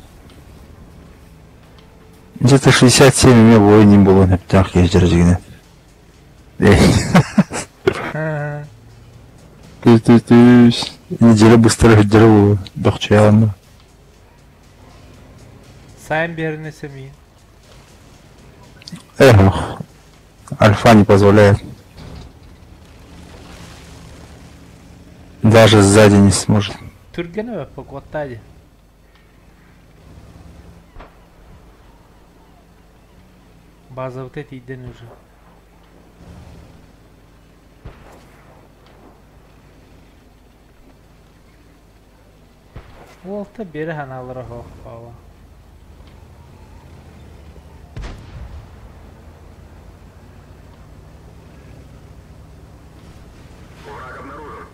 Speaker 2: Где-то 67 мне бой не было на пятах ездер зигне. Неделя быстро выдерживаю. Дохчаянно.
Speaker 1: Сайын беріне сәмейін.
Speaker 2: Эх, альфа не позволяет. Даже сзади не сможет.
Speaker 1: Түргені бі покоттады. База вот эти иден уже. Олта бері ханалары хоқпала.
Speaker 3: Враг обнаружен.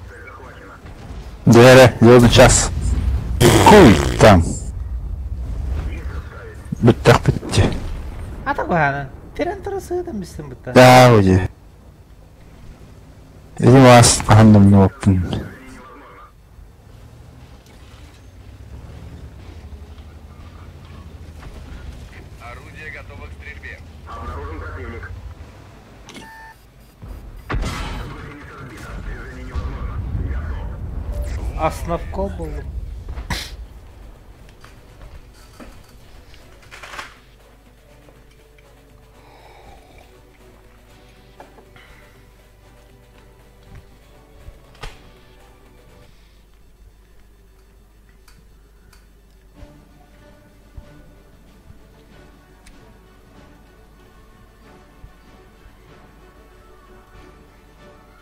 Speaker 3: Цель захвачена.
Speaker 2: Двери, зеленый час. Хуй там. Биттах битти.
Speaker 1: Ата бағаны. Терен тұрысыдың бістің бұтта.
Speaker 2: Да, уйди. Видимо, астаханным не опын.
Speaker 3: Орудие готово к стрельбе. Обнаружен противник.
Speaker 1: Основкол болдум.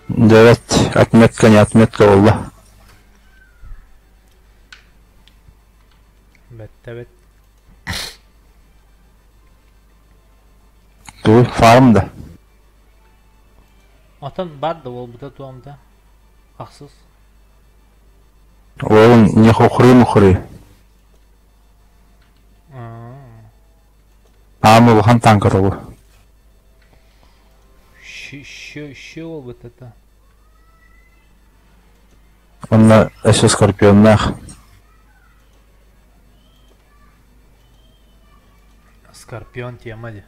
Speaker 2: Evet, отметка не отметка oldu.
Speaker 1: Бет.
Speaker 2: Туй, фармда.
Speaker 1: Atan бар да ол бұда туамда. Ақсыз.
Speaker 2: Oğlum не хухры-мухры. Амы бұхан танкыр олы.
Speaker 1: Ше ол бұд это.
Speaker 2: Онна әші скорпионнақ.
Speaker 1: Скорпион темади.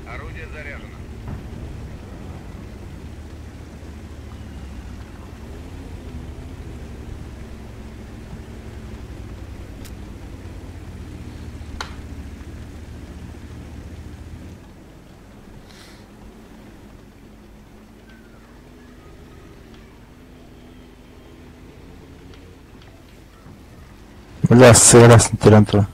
Speaker 3: Орудие заряжено.
Speaker 2: Бля, сыграть на теренту.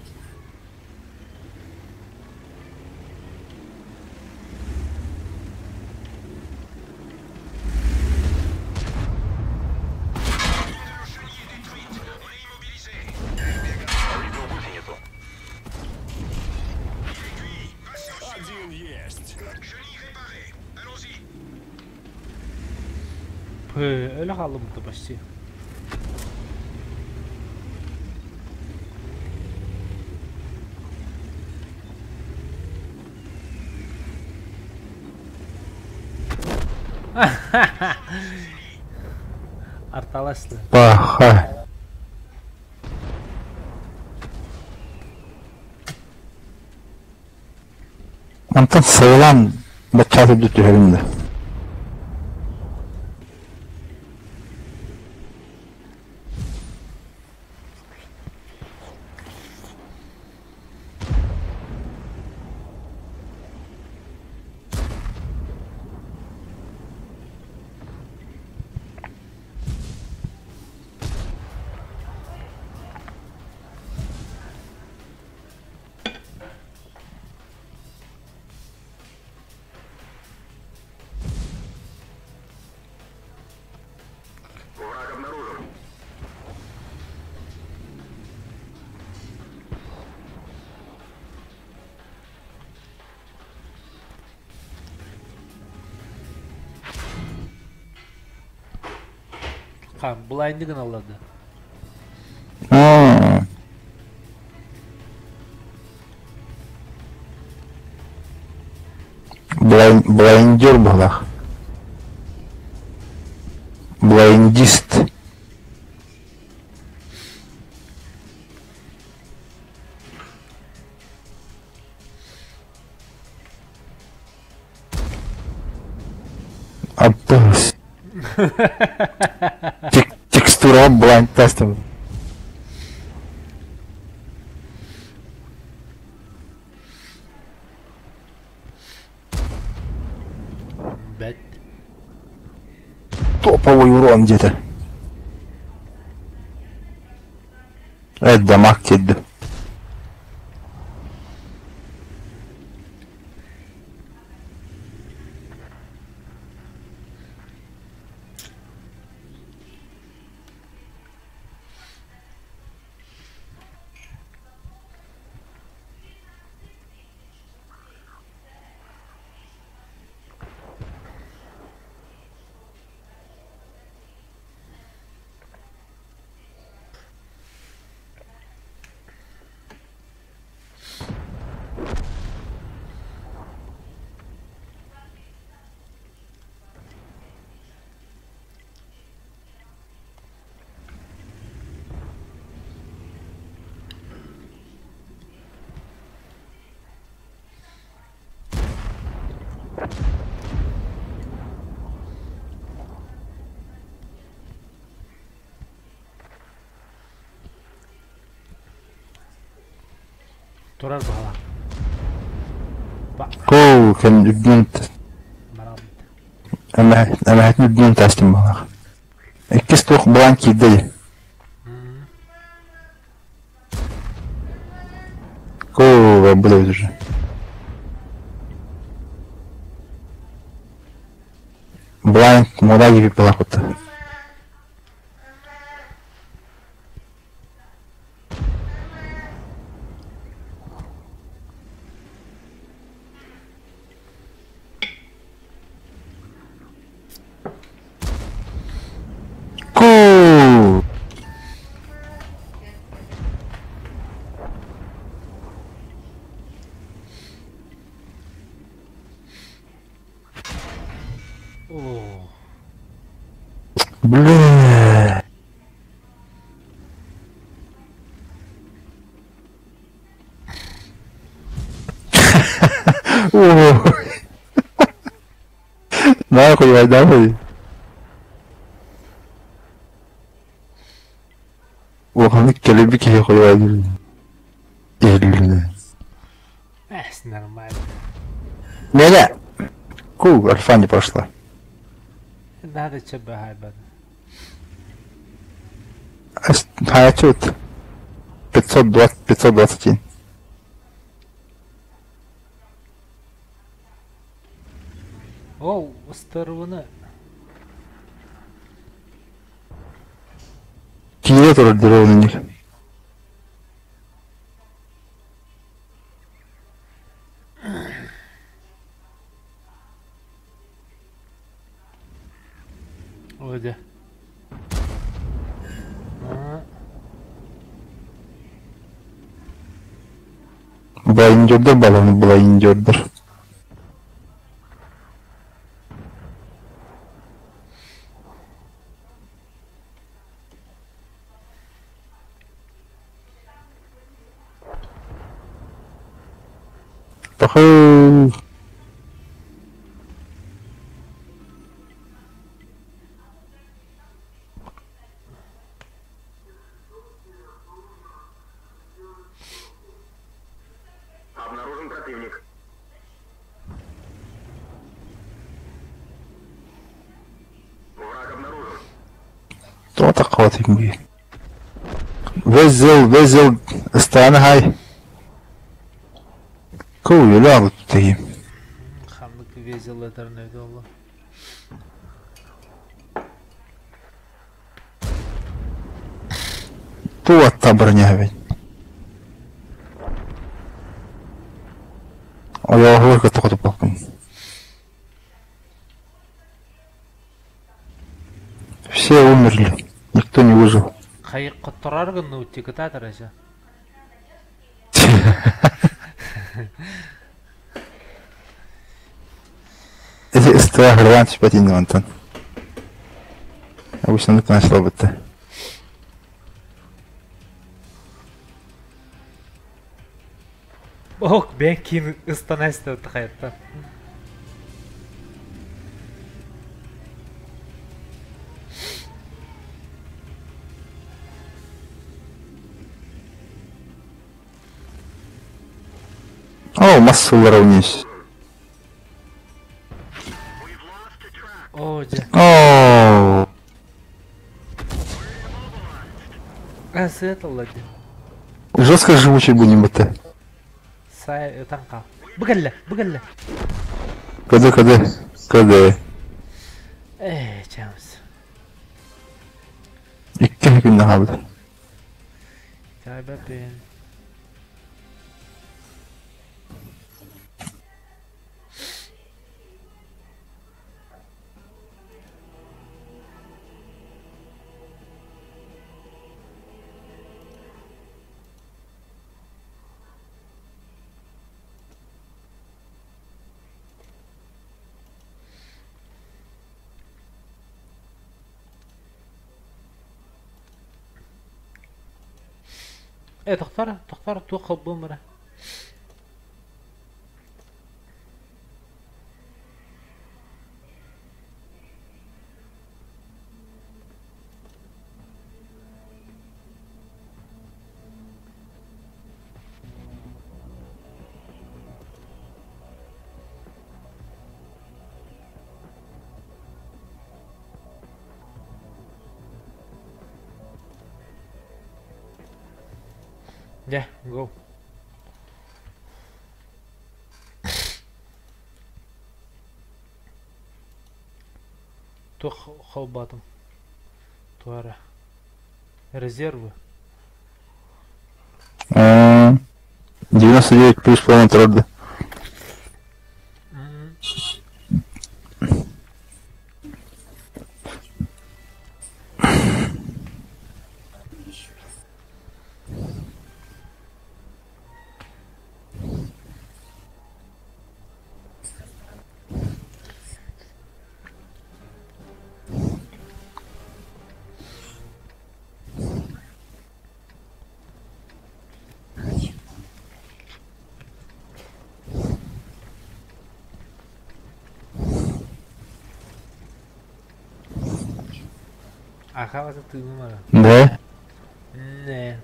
Speaker 4: Один есть.
Speaker 1: Öyle kaldı burada başçı. Арталашlı.
Speaker 2: Баха. Антон сыйлан бачаты дүтүрүндө.
Speaker 3: Враг обнаружен.
Speaker 1: Қан, блайндығын алады.
Speaker 2: Блайндер была. Блайндист. Аббас. Текстура блайнд тестом.
Speaker 1: Бәт.
Speaker 2: Топовый урон где-то. Это дамаг кидді.
Speaker 1: Турар бағала.
Speaker 2: Коу, كان ابنت
Speaker 1: Барам.
Speaker 2: انا هتني ابنت استم بقى. الكستوخ بلانكي دي. Коу, блядь уже. Бланк, мудаги пипела хута. Коу!
Speaker 1: О.
Speaker 2: Бля. Нахуй, нахуй. Ох, келебики я хуй.
Speaker 1: Нормально.
Speaker 2: Не-не. Ку, альфа не прошла.
Speaker 1: Надо тебе хайбан.
Speaker 2: Хайчут. 521.
Speaker 1: О, старвана.
Speaker 2: Киев ордеров на них.
Speaker 1: Öyle.
Speaker 2: Байндердер баланы байндердер. Похуй.
Speaker 3: Обнаружен противник. Враг обнаружен.
Speaker 2: Кто такой ты? Везел, стан хай. Коу, юлягу ты.
Speaker 1: Хамlık везел этернеде олы.
Speaker 2: Туатта броня ведь. А я горько только попал. Все умерли. Никто не выжил.
Speaker 1: Қайыққа тұрар күні өттегі татыр әжі.
Speaker 2: Это страх рвант спатинный Антон. Обычно это на слово-то.
Speaker 1: Ок, ben кейін ыстан әсті өтті қайыттан.
Speaker 2: О, массовый вниз.
Speaker 1: О, де.
Speaker 2: О,
Speaker 1: Свет аллади.
Speaker 2: жестко живучий будем это.
Speaker 1: Сай, танка. Бугалла, бугалла.
Speaker 2: Кады.
Speaker 1: Чамс.
Speaker 2: Икки күнне калды.
Speaker 1: Тайба бен. تختار توقف بومره. Yeah, go. То холбатом. Туара. Резервы.
Speaker 2: 99 плюс полный трудно.
Speaker 1: Acaba tu número.
Speaker 2: Да?
Speaker 1: Не.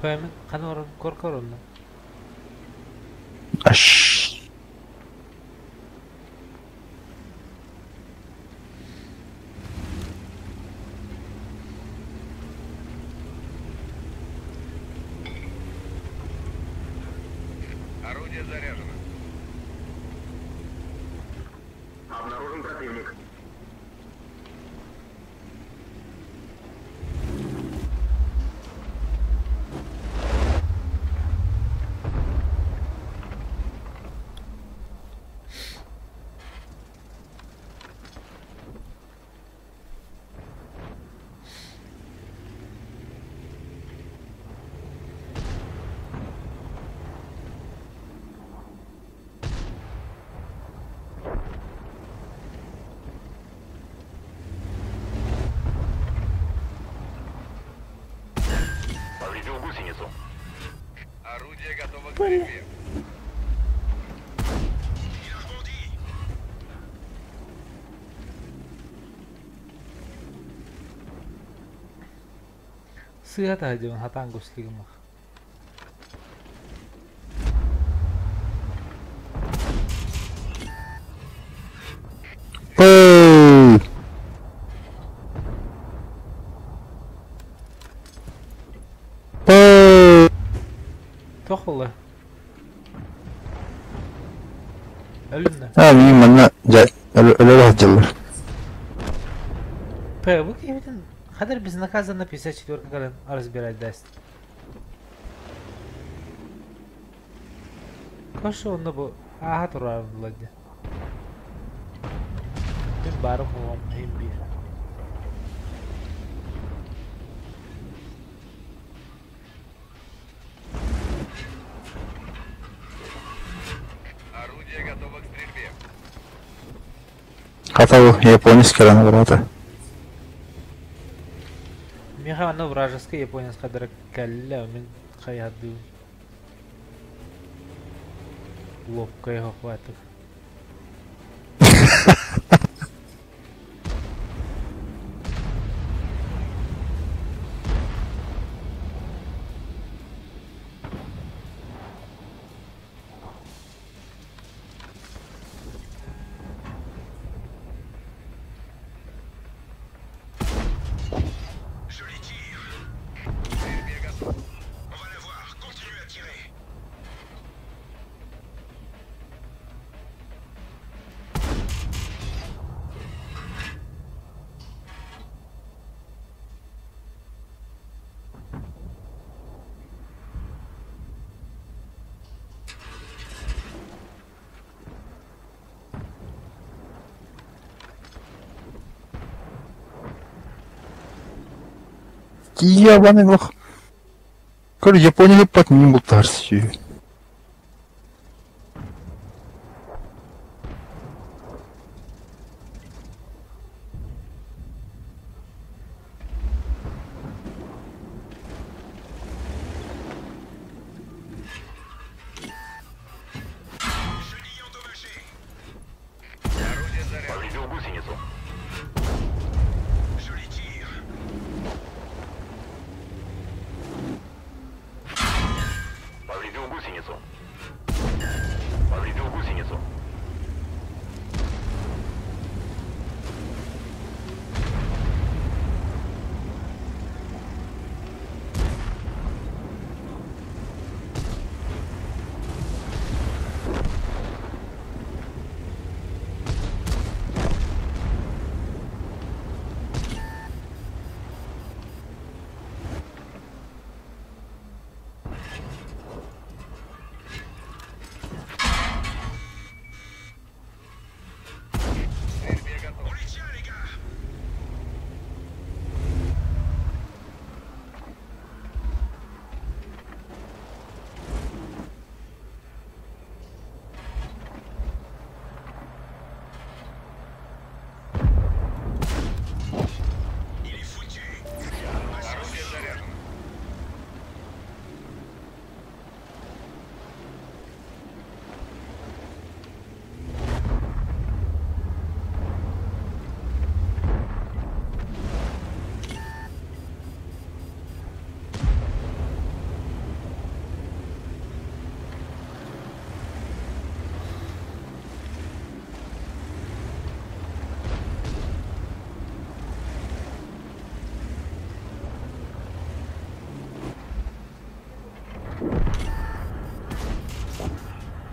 Speaker 1: Пойми, канором коркоронно.
Speaker 2: Аш.
Speaker 3: Орудие заряжено. Обнаружен противник. Повредил гусеницу. Орудие готово к стрельбе.
Speaker 1: Sıyat hadi hatan gusligim.
Speaker 2: Эй! Эй!
Speaker 1: Toxulla. Ölümle.
Speaker 2: Benim bana öyle hatırlar.
Speaker 1: Bu kıyafetin kadar biz наказан на 54 кален разбирать даст. Кош онда bu aha turar vлади. Ben barım oğam hem bir.
Speaker 3: Орудие готово к стрельбе.
Speaker 2: хватал японский рано брата.
Speaker 1: Меха аны вражеский японецка дырак кәллә, мен каяду. Лопкай хохватык.
Speaker 3: Joli tir. C'est bien, garçon. On va la voir. Continue à tirer.
Speaker 2: Ебаный лох. Короче, Япония под ним бутарсию.
Speaker 3: Chenille endommagée. Орудие заряжено. Повредил гусеницу. Joli tir. Повредил гусеницу. Повредил гусеницу. Стрельбе готов. Улетели, les gars. Il est foutu. Орудие заряжено.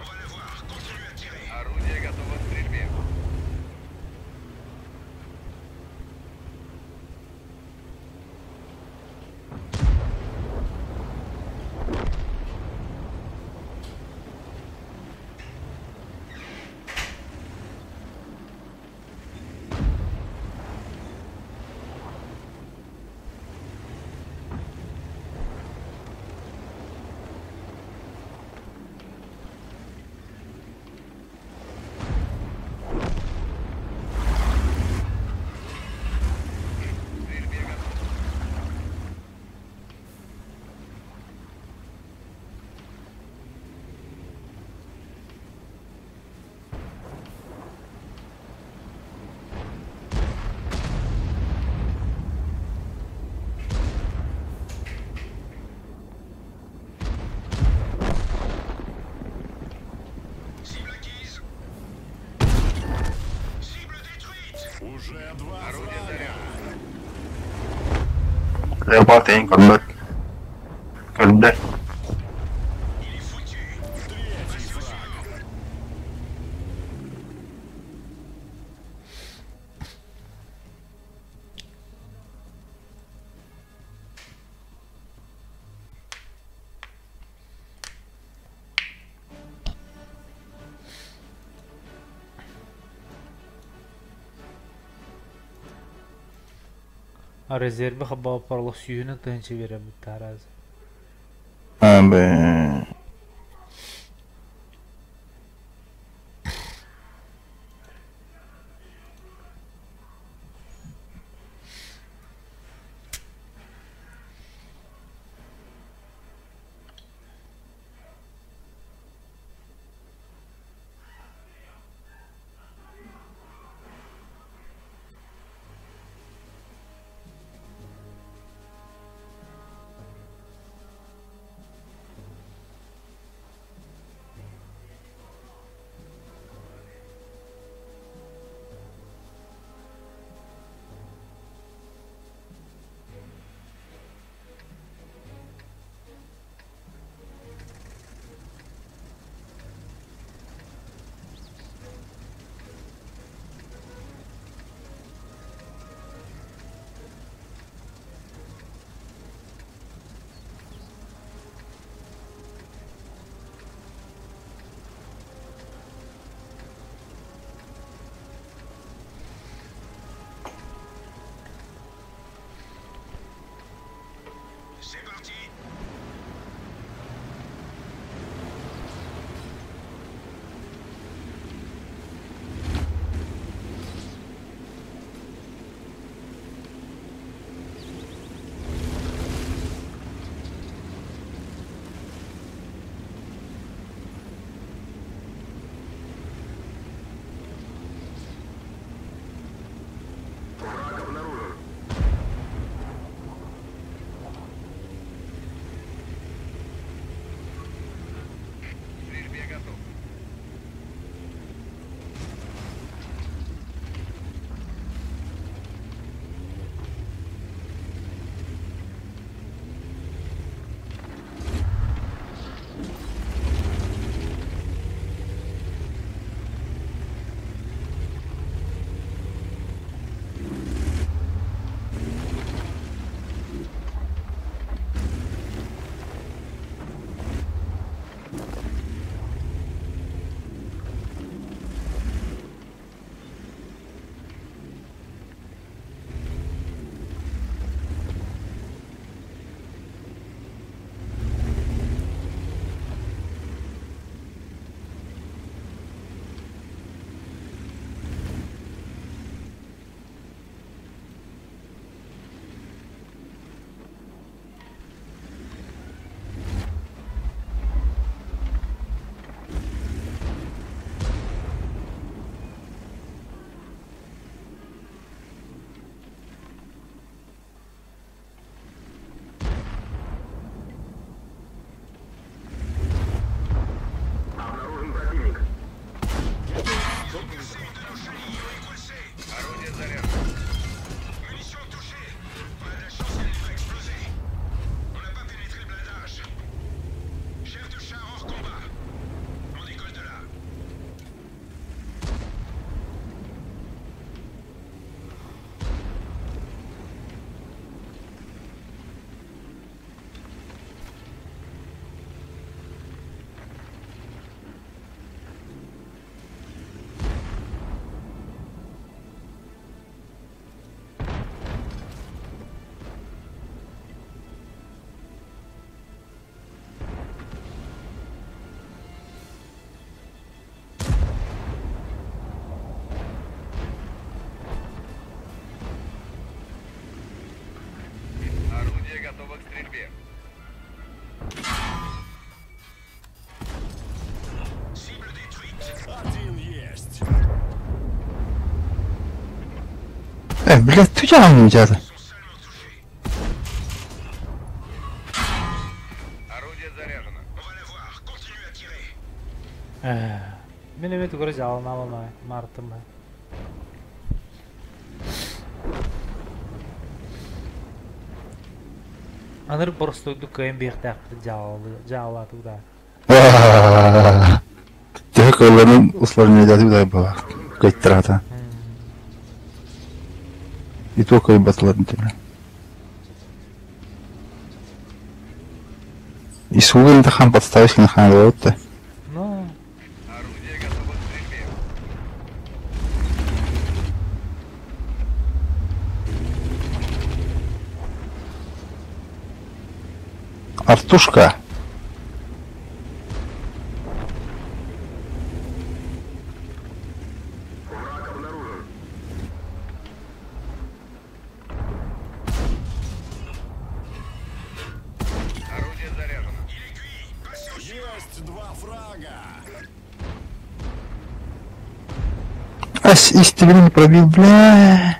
Speaker 3: On va la voir. Continue à tirer. Орудие готово к стрельбе. Стрельбе готов. Cible acquise. Cible détruite.
Speaker 4: Уже два
Speaker 3: Орудие
Speaker 4: фрага.
Speaker 3: заряжено.
Speaker 2: Ребята, контакт. Когда?
Speaker 3: Il est foutu.
Speaker 4: Третий фраг.
Speaker 1: Резерві хаба парлық сүйіні тынчы беремін таразы.
Speaker 2: Бе.
Speaker 3: parti. Стрельбе готов. Обнаружен противник. Орудие заряжено. Munition touchée. On a de la chance qu'elle va exploser. On n'a pas pénétré le blindage. Chef de char hors combat. On décolle de là. Орудие готово к стрельбе. Cible détruite.
Speaker 4: Один есть.
Speaker 2: Блядь, ты там где-то?
Speaker 3: Sont seulement touchés. Орудие заряжено. On va la voir. Continue à tirer.
Speaker 1: Мен эмети көрө жалына албай мартым. Аныр просто дукайын бияктакты жалаты да.
Speaker 2: Тихо, ладно, усложнять туда было. Какая трата. И только и батлантина. И с углем тахан подставить на ханлоте.
Speaker 1: Ну,
Speaker 3: Орудие готово к стрельбе.
Speaker 2: Артушка.
Speaker 3: Враг обнаружен. Орудие заряжено.
Speaker 4: Есть два фрага.
Speaker 2: Из тебя не пробил, бля.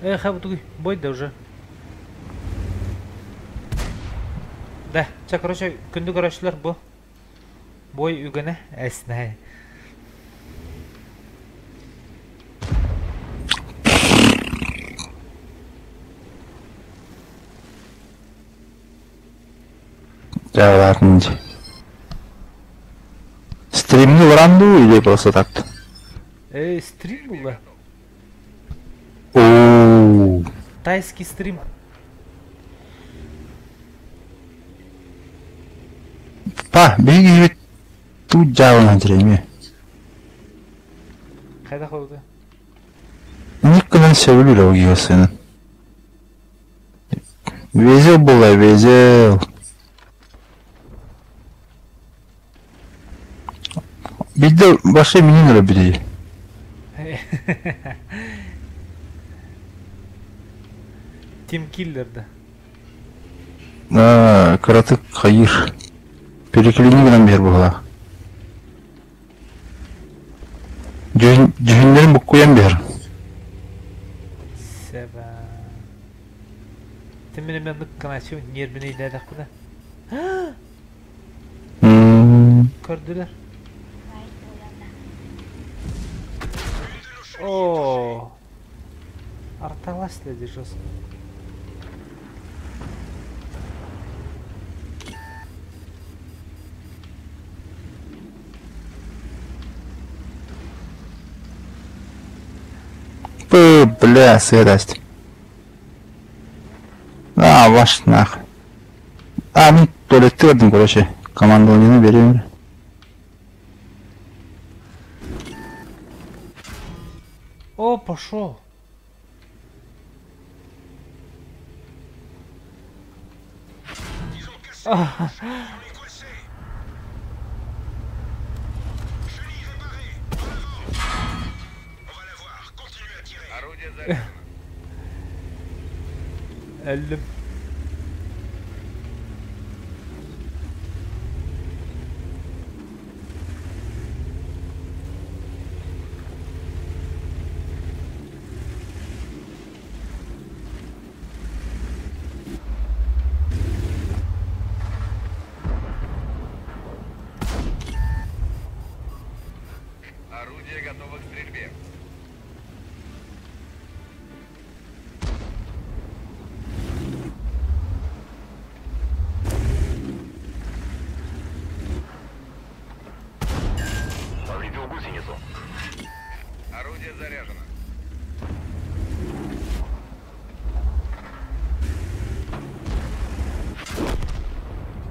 Speaker 1: Хабутугуй, бой да уже. Да, ча, короче, күндү көрөчүлөр бу. Бой үгөнө эсне.
Speaker 2: Да ладно. Стримный вранду или просто так-то?
Speaker 1: Стрим бул да.
Speaker 2: Ооо.
Speaker 1: Тайский стрим.
Speaker 2: Па, беги тут жабына жереме.
Speaker 1: Кайда койду?
Speaker 2: Никогда söylüyor o gibi senin. Vezел была, vezел. Bir de başka minimler biri.
Speaker 1: Тим Киллер'da.
Speaker 2: Кратык hayır. Перекляни гынан бер була. Жүнлерин бук коям бер.
Speaker 1: Себа. Тим менен мен нык ачып нервини иледик да. Көрдүлөр. О. Арталас деди жос.
Speaker 2: Бля, сырость. Ваш нах. Мен туалетте көрдім, короче. Командованияны беремін.
Speaker 1: О, пошел.
Speaker 3: Ils ont cassé les roches, on est coincés. Chenille réparée, en avant. On va la voir, continuez à tirer.
Speaker 4: Орудие заряжено.
Speaker 1: Ellim.
Speaker 4: Орудие готово к стрельбе. Повредил гусеницу. Орудие заряжено.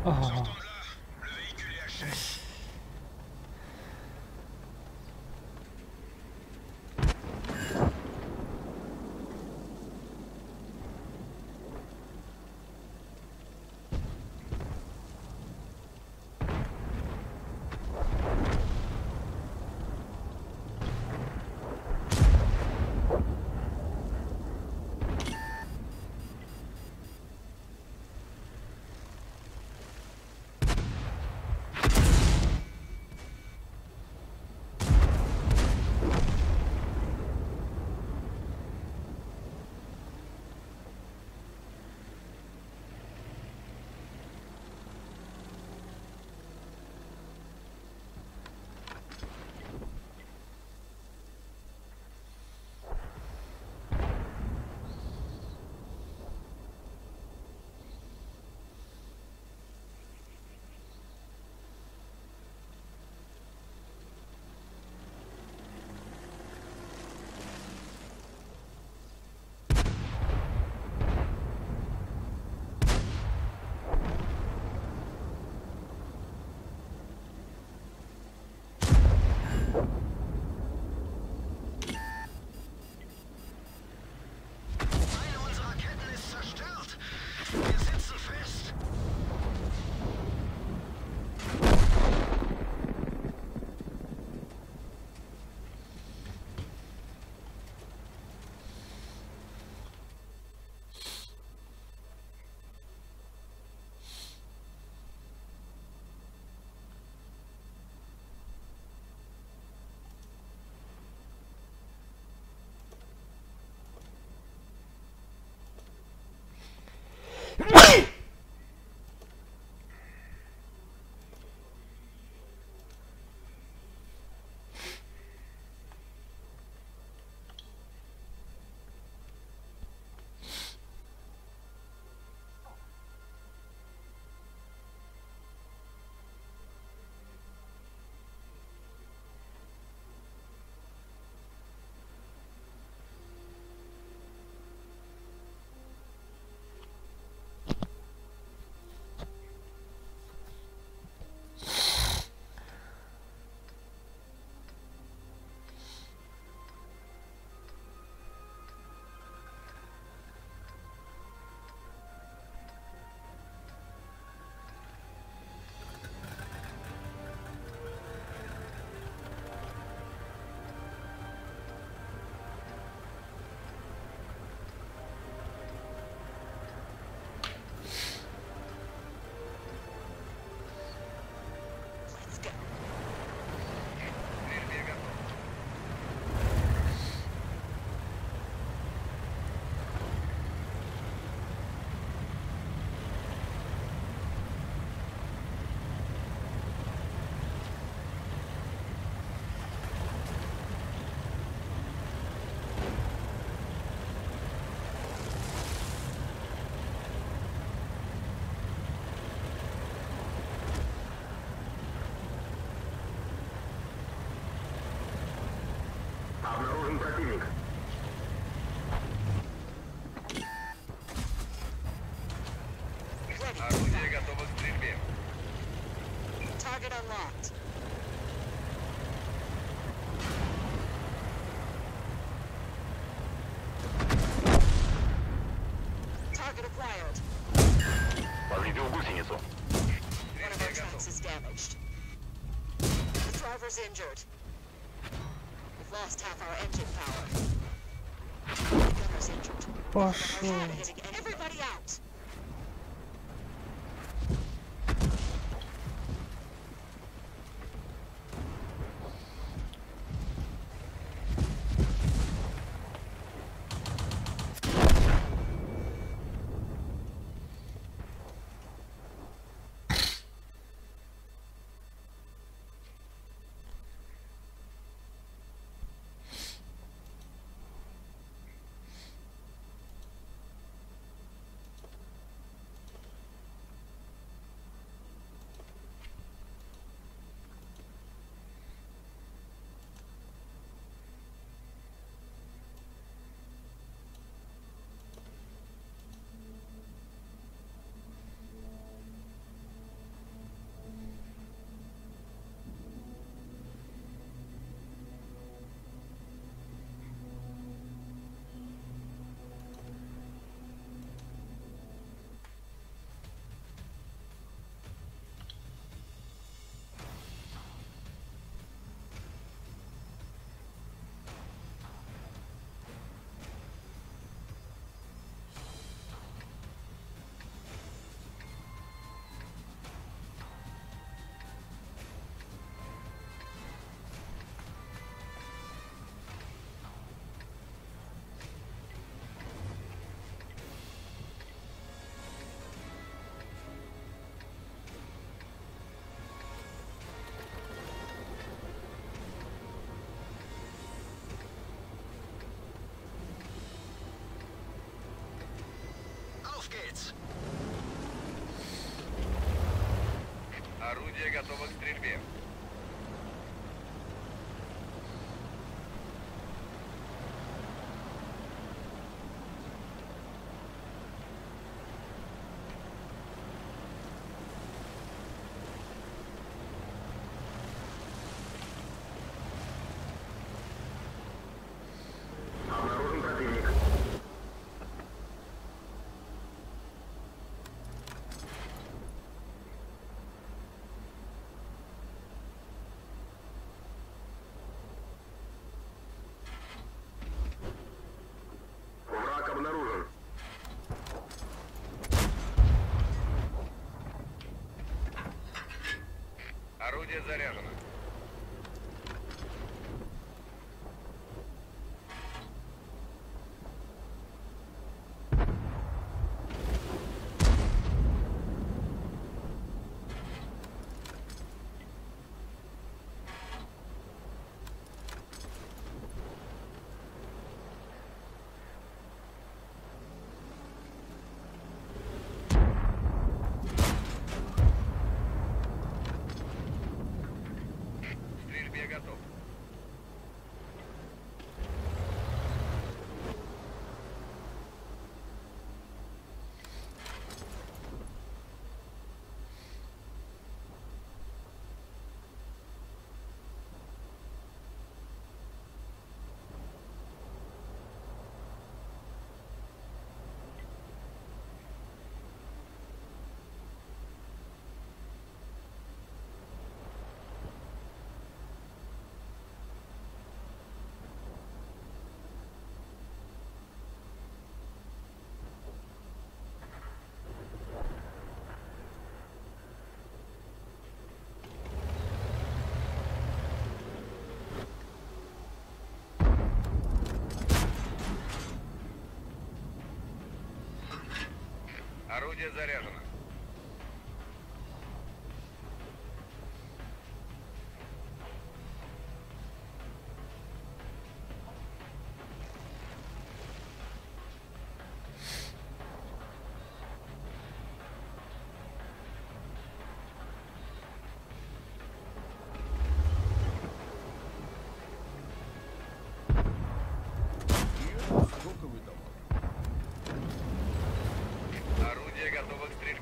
Speaker 1: Ага.
Speaker 3: Sortons de là, le véhicule est HS.
Speaker 6: Target unlocked. Target acquired.
Speaker 4: Повредил гусеницу.
Speaker 6: One of our tracks is damaged. The driver's injured. We've lost half our engine power. The gunner's injured.
Speaker 1: Пошел.
Speaker 6: Hitting everybody out.
Speaker 3: Auf geht's!
Speaker 4: Орудие готово к стрельбе.
Speaker 3: Обнаружен противник. Враг обнаружен.
Speaker 4: Орудие заряжено. К стрельбе готов. Орудие заряжено. Орудие готово к стрельбе.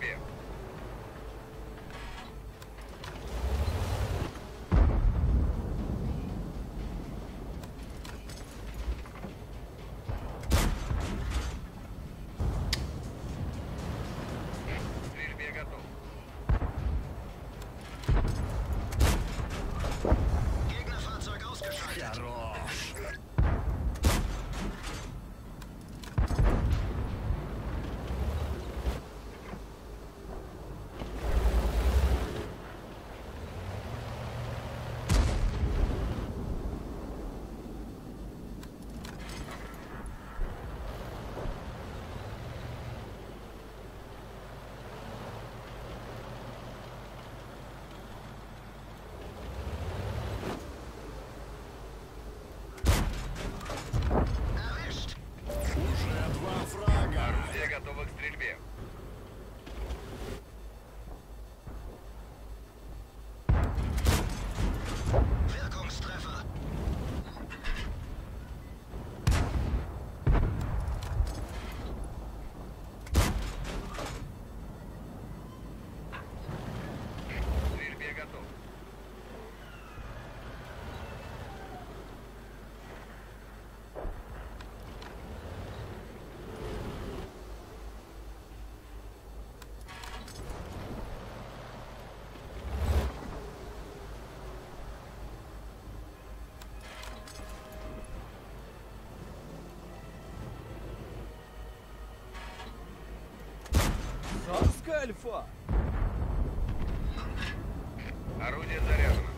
Speaker 7: Эльфа!
Speaker 4: Орудие заряжено.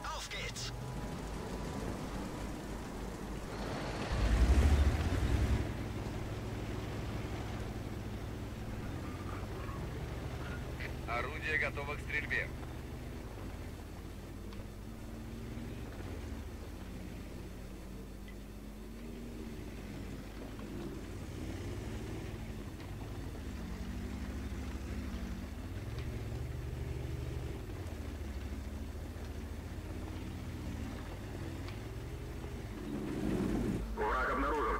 Speaker 3: Auf geht's!
Speaker 4: Орудие готово к стрельбе.
Speaker 3: Враг обнаружен.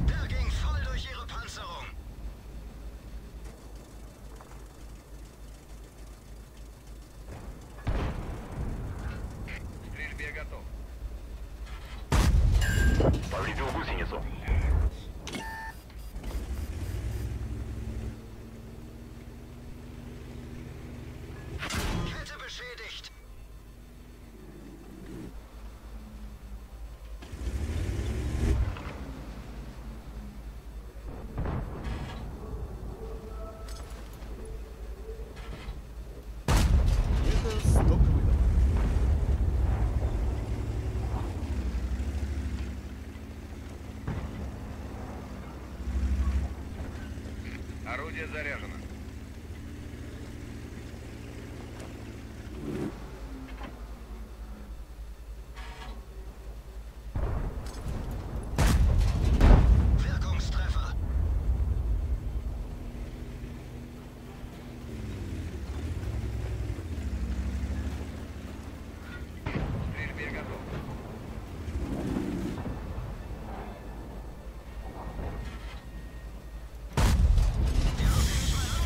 Speaker 3: Der ging voll durch ihre Panzerung.
Speaker 4: К стрельбе готов.
Speaker 3: Повредил гусеницу. Kette beschädigt.
Speaker 7: Это стоковый дом.
Speaker 4: Орудие заряжено.
Speaker 3: Wirkungstreffer.
Speaker 4: К стрельбе готов.
Speaker 3: Die Aufnahme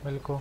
Speaker 1: مالكو؟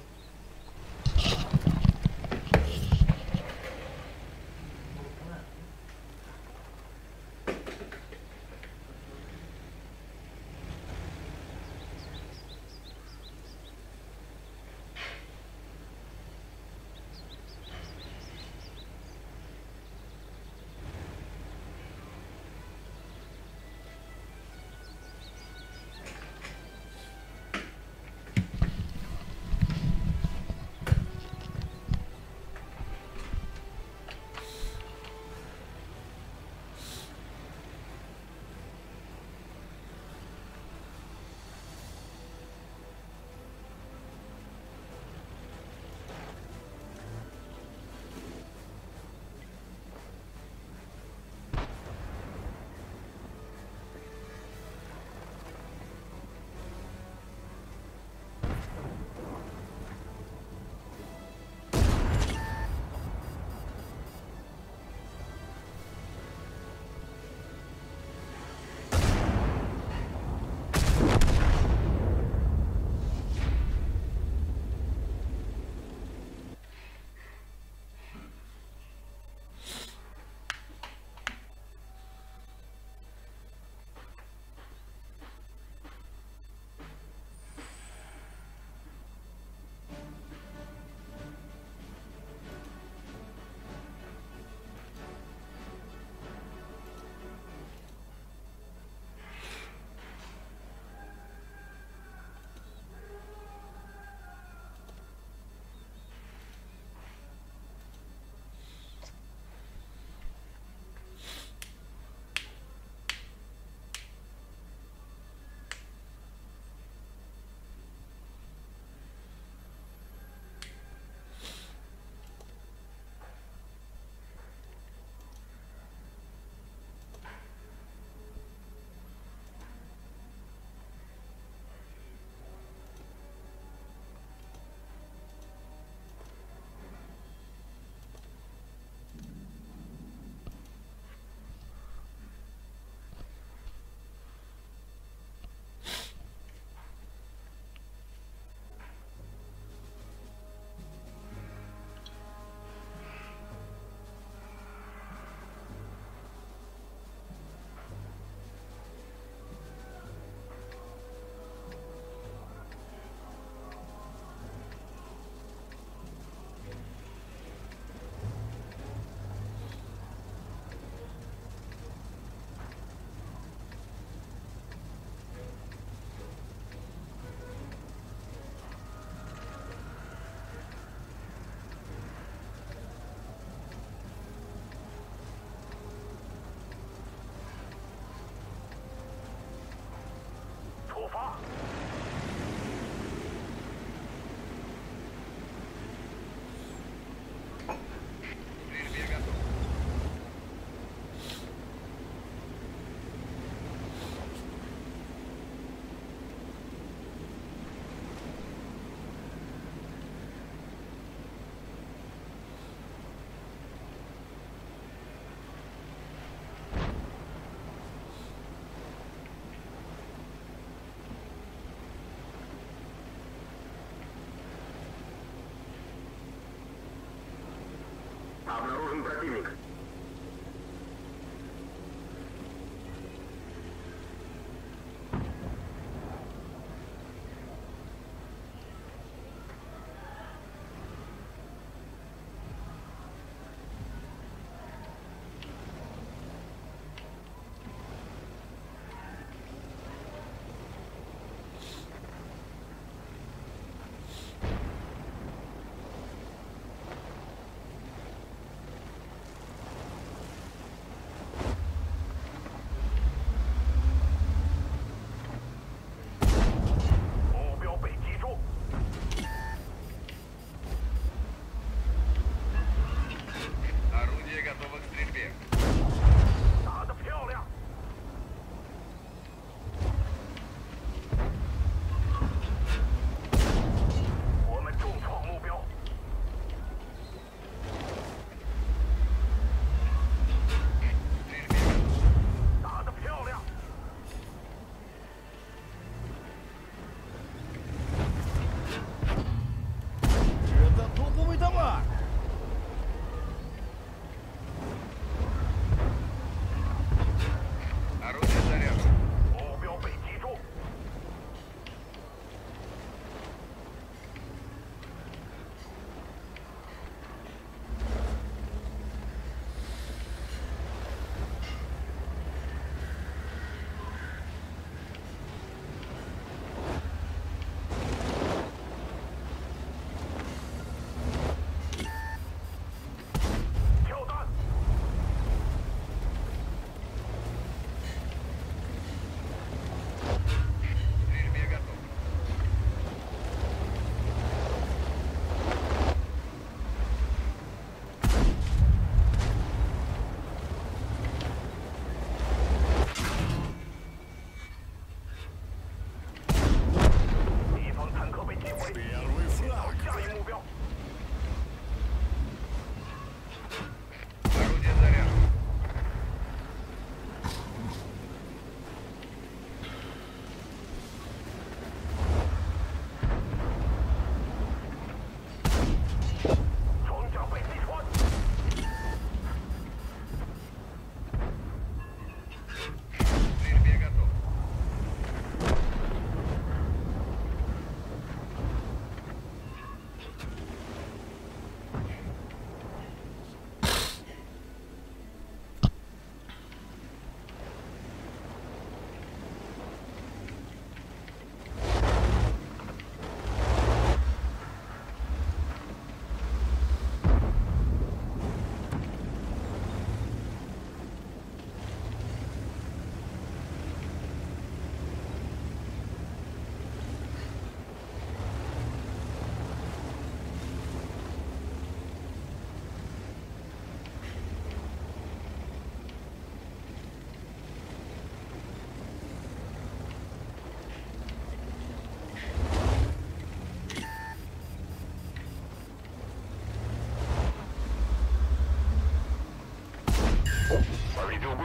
Speaker 4: Стрельбе готов.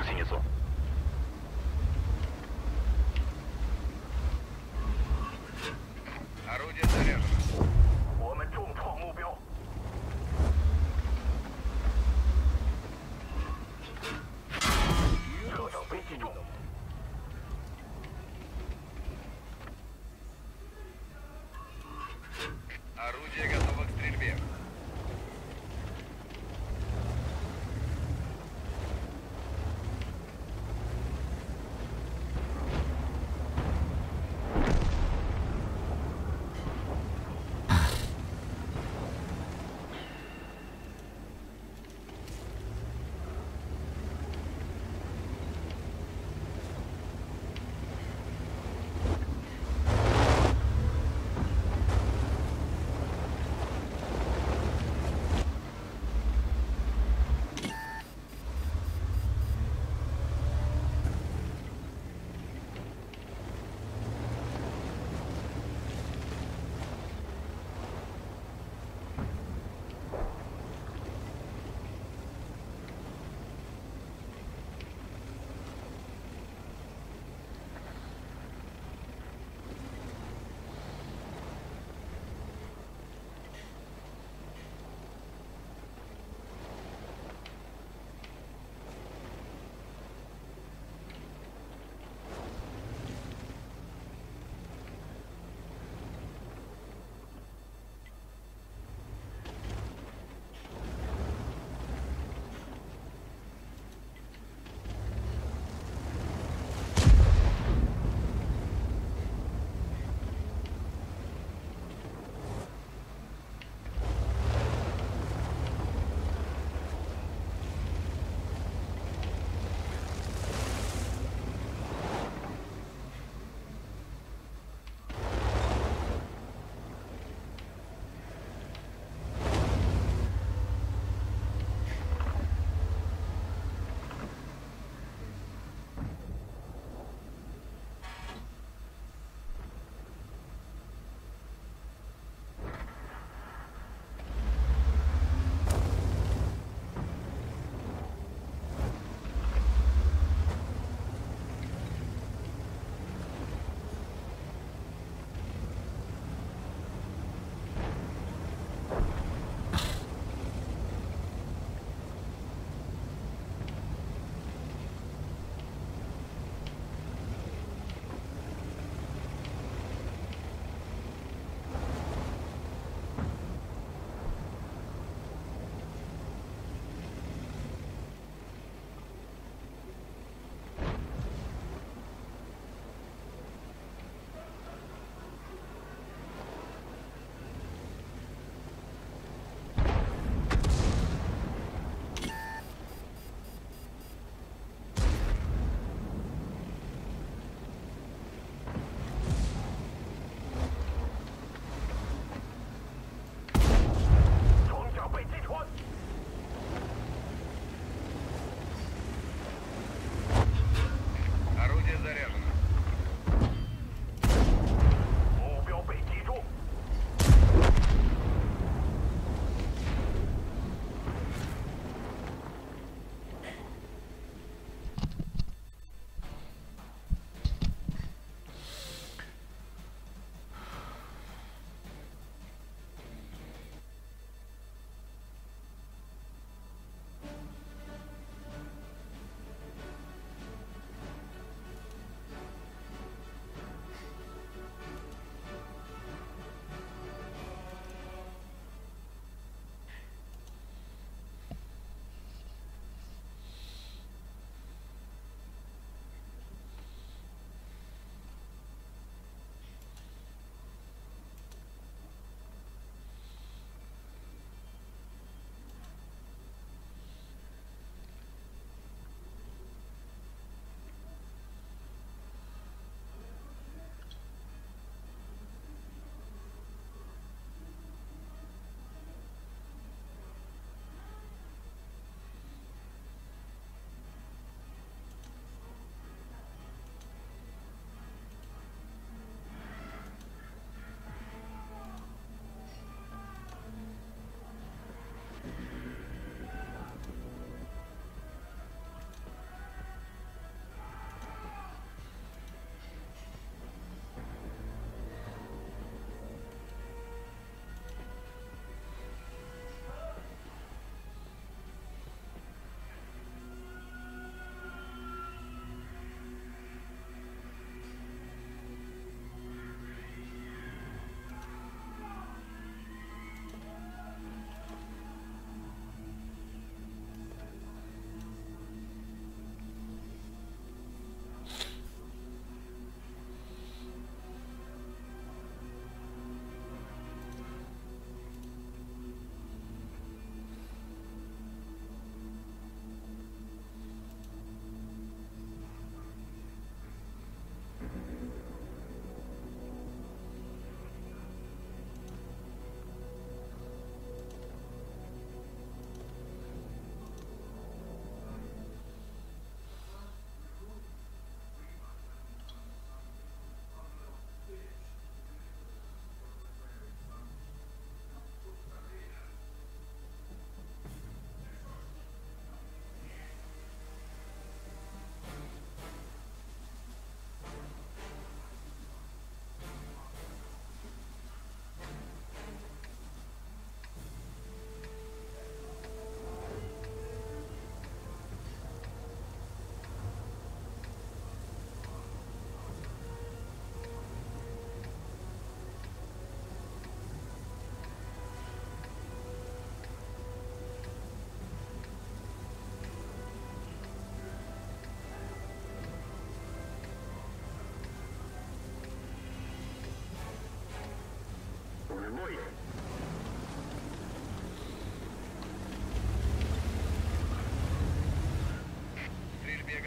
Speaker 4: Орудие заряжено. Орудие готово к стрельбе.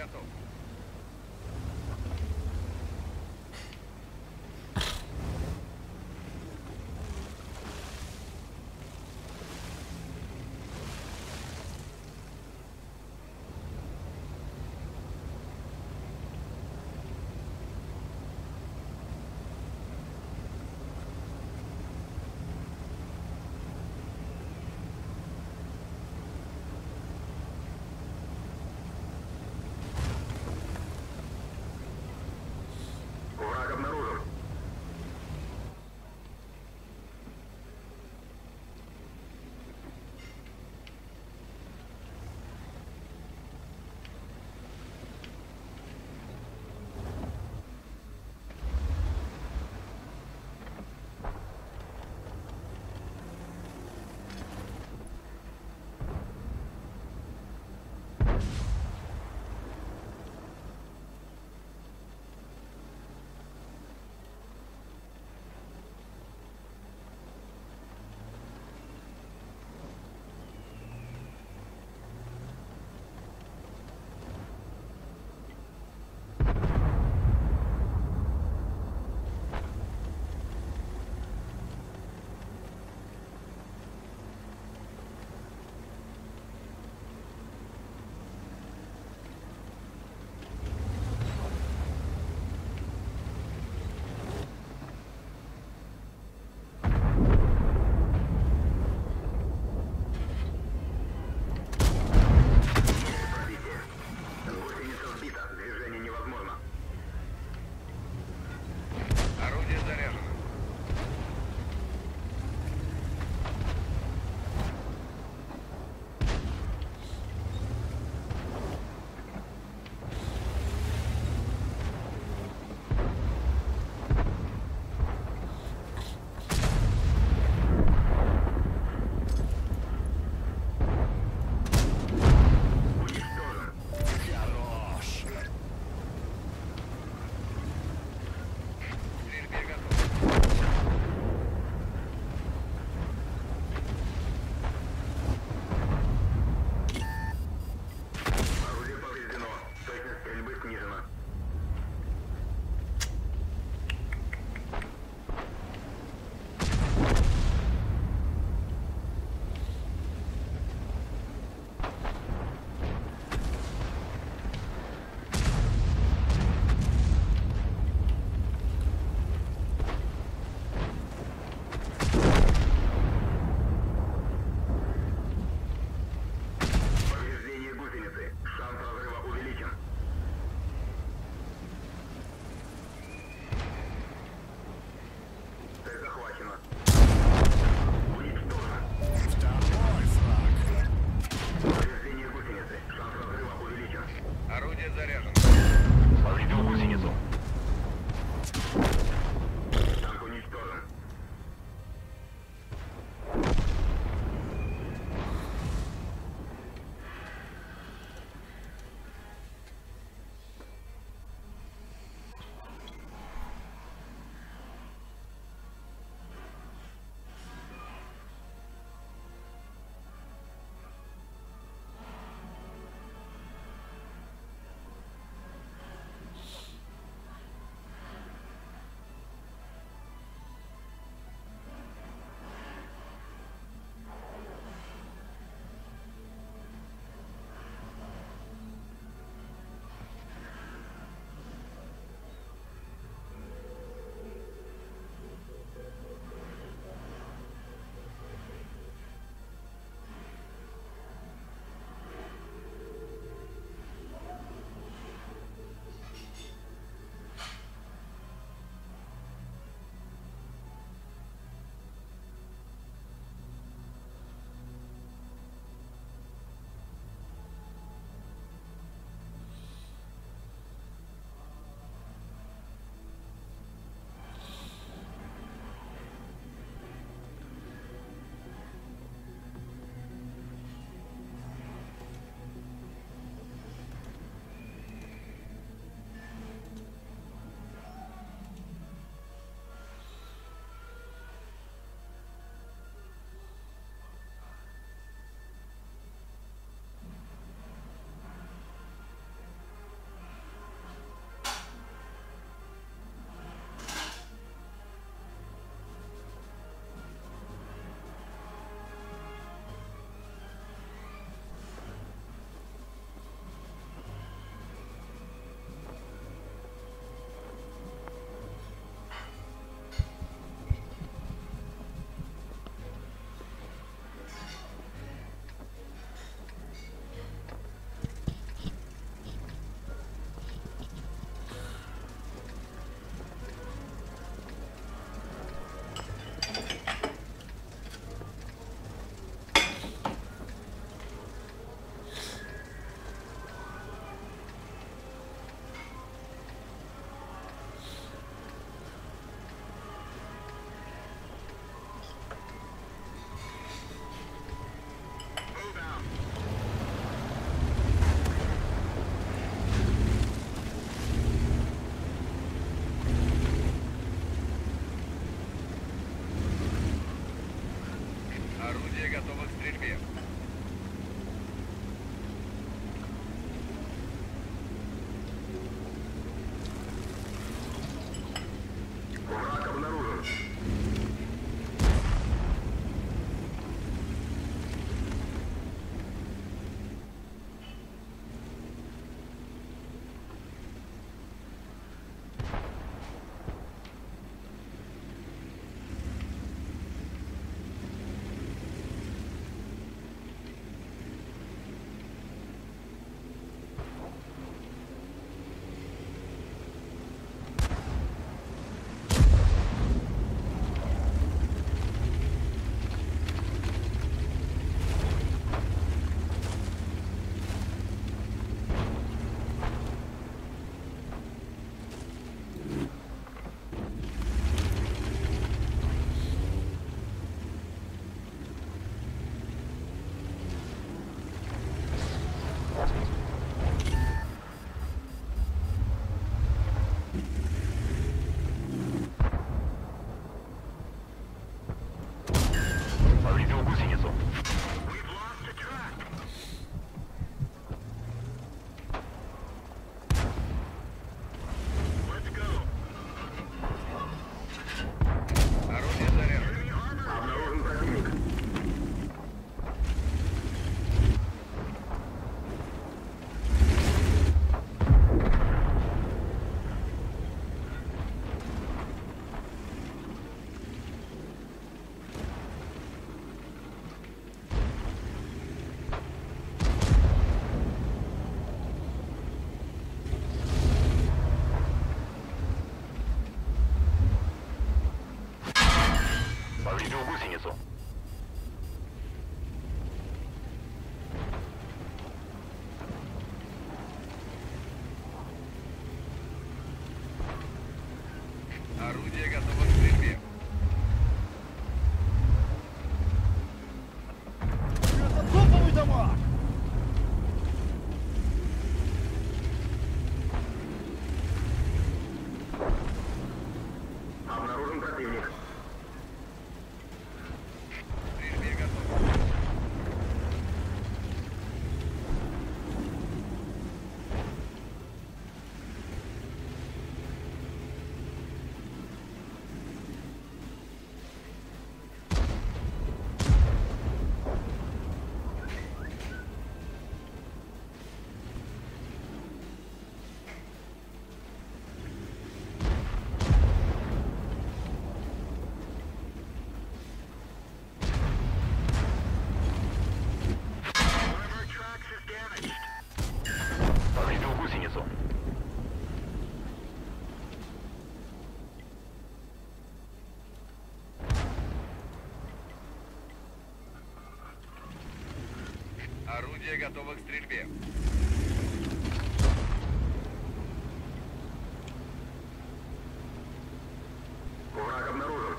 Speaker 4: готов.
Speaker 3: Враг обнаружен. Гусеница сбита. Движение невозможно.
Speaker 4: Орудие заряжено. К стрельбе готов.
Speaker 3: Орудие повреждено. Точность стрельбы снижена. Повреждение гусеницы. Шанс разрыва увеличен. Цель захвачена. Уничтожена. Повреждение гусеницы. Шанс разрыва увеличен.
Speaker 4: Орудие заряжено.
Speaker 3: Повредил гусеницу. Танк уничтожен.
Speaker 7: носу.
Speaker 4: Орудие готово к стрельбе.
Speaker 3: Враг обнаружен.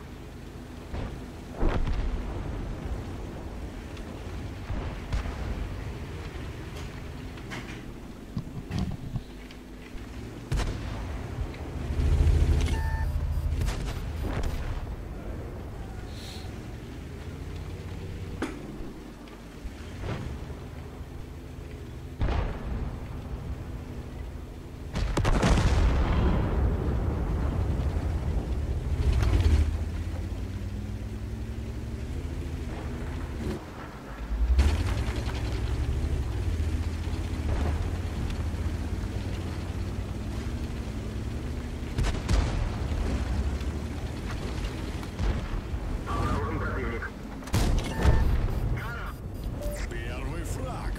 Speaker 3: Обнаружен противник.
Speaker 8: Первый фраг.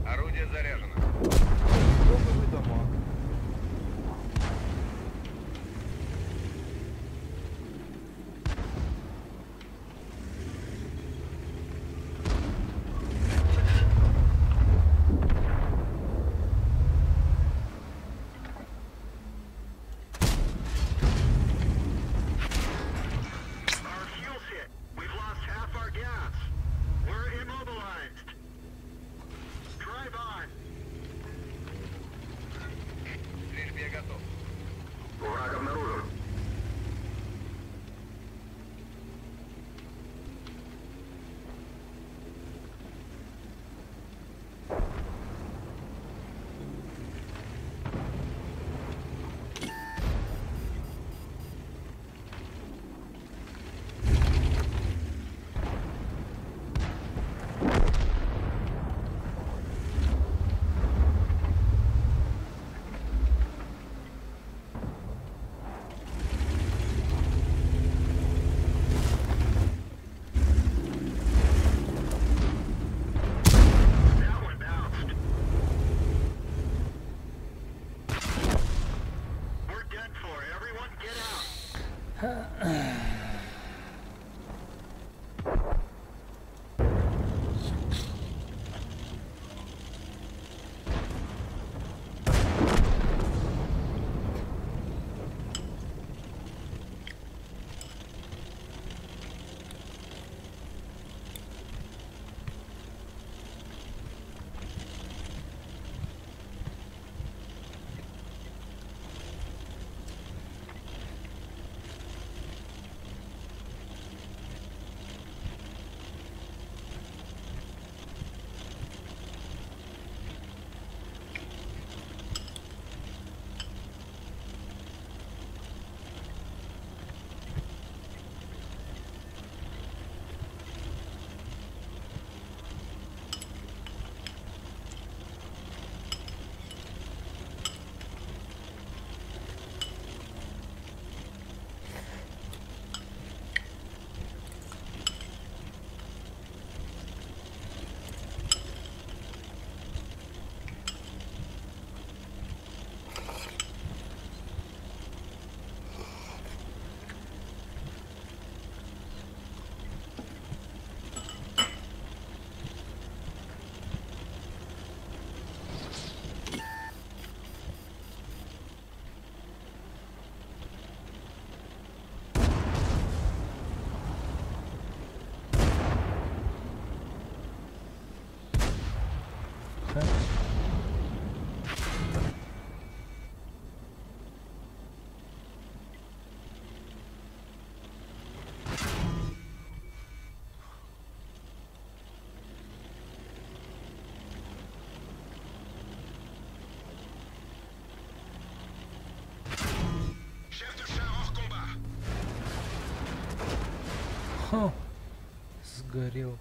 Speaker 4: Орудие заряжено.
Speaker 7: Готові дома.
Speaker 3: Our fuel's hit. We've lost half our gas. We're immobilized. Drive on.
Speaker 4: К стрельбе готов.
Speaker 3: Враг обнаружен. That one bounced. We're done for. Everyone get out.
Speaker 1: Ха. Сгорел.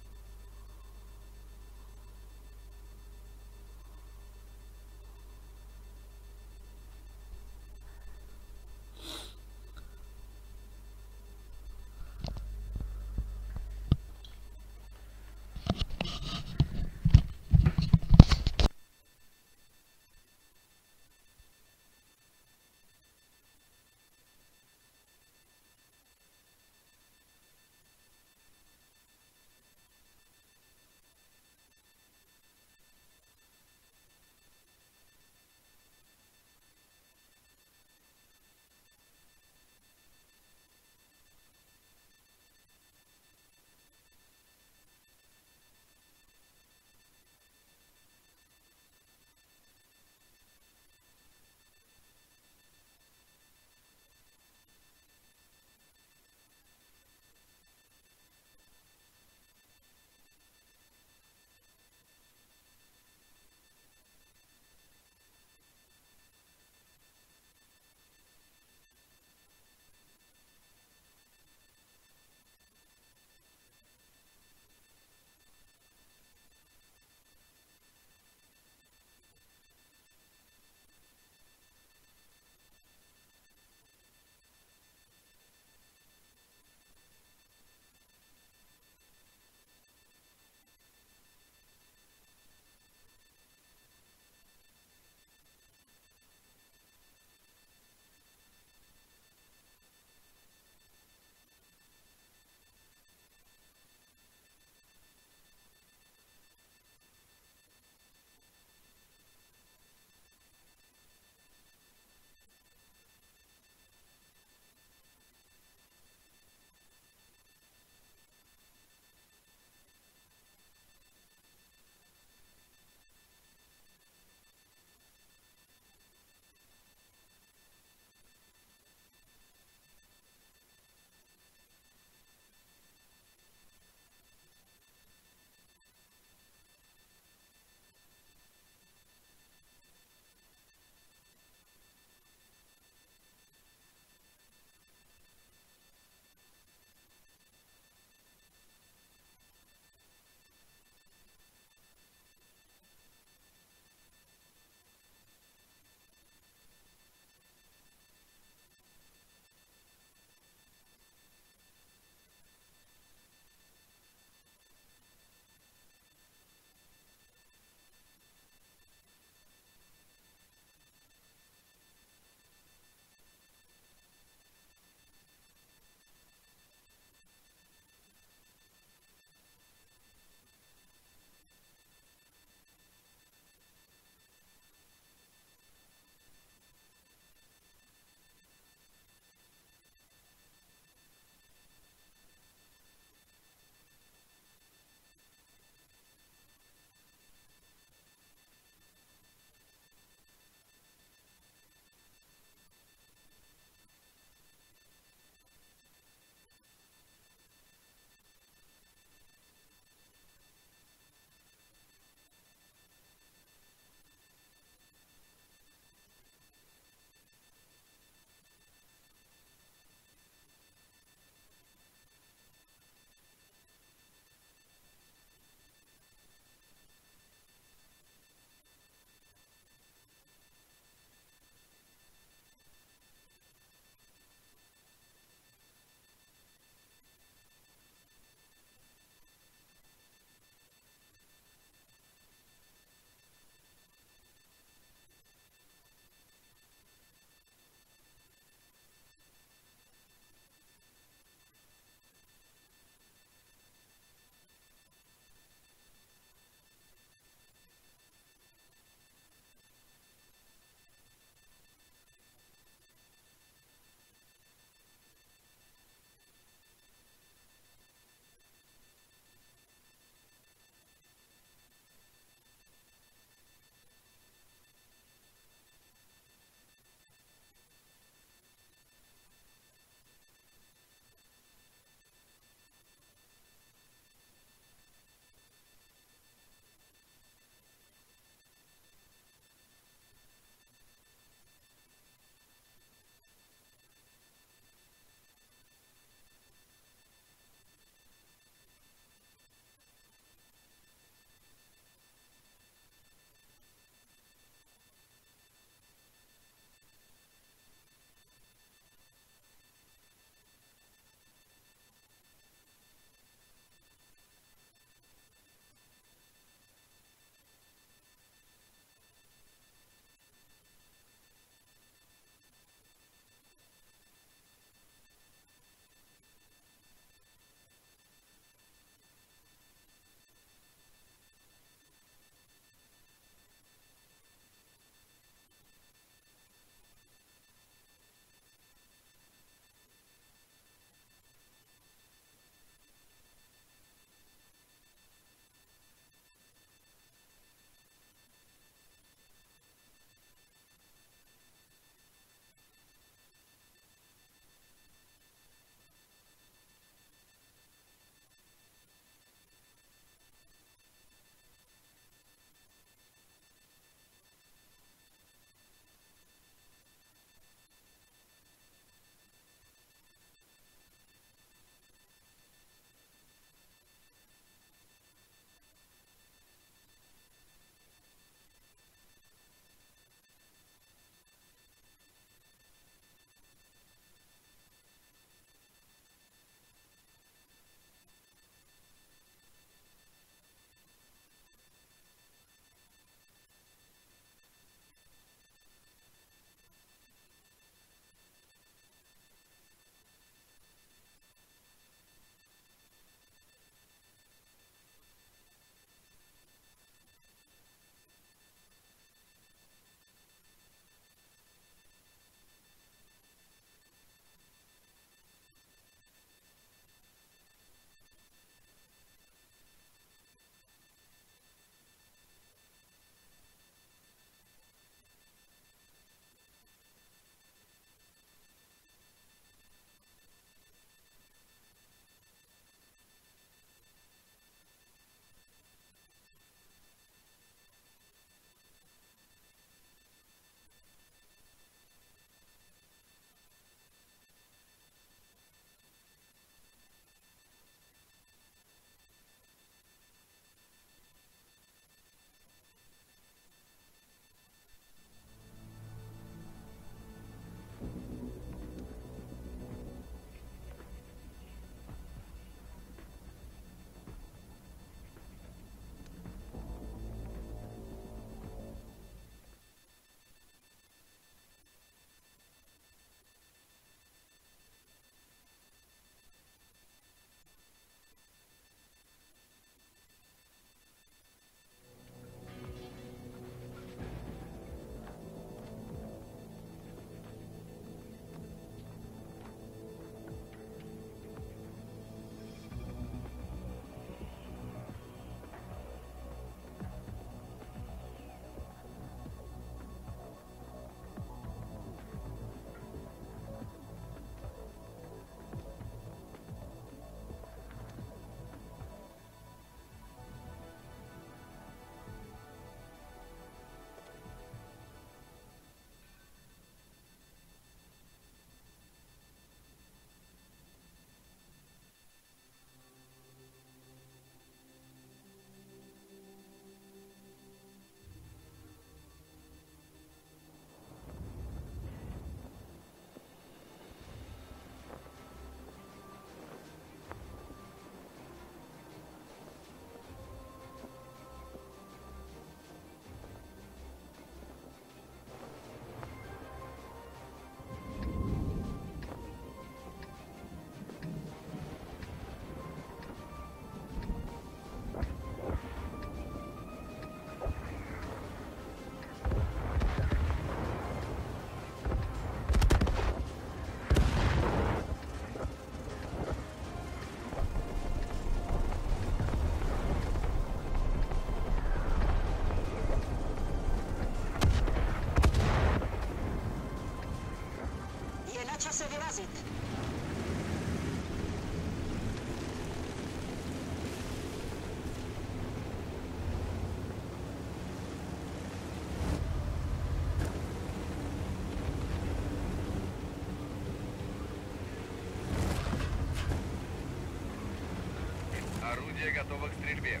Speaker 4: Орудие готово к стрельбе.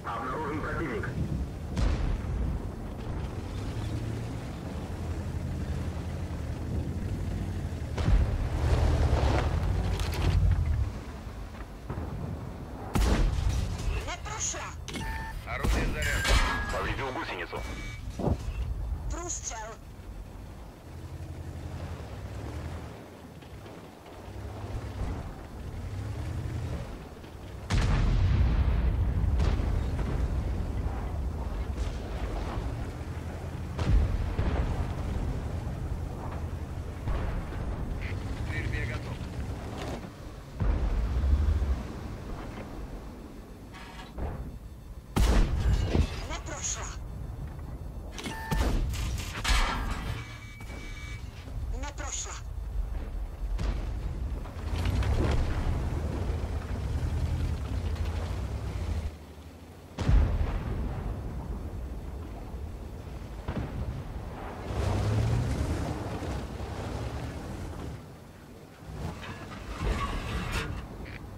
Speaker 3: Обнаружен противник.
Speaker 6: Не прошла!
Speaker 4: Орудие заряжено.
Speaker 3: Повредил гусеницу.
Speaker 6: Прустрел!
Speaker 4: К стрельбе готов.
Speaker 6: Не прошла! Не прошла!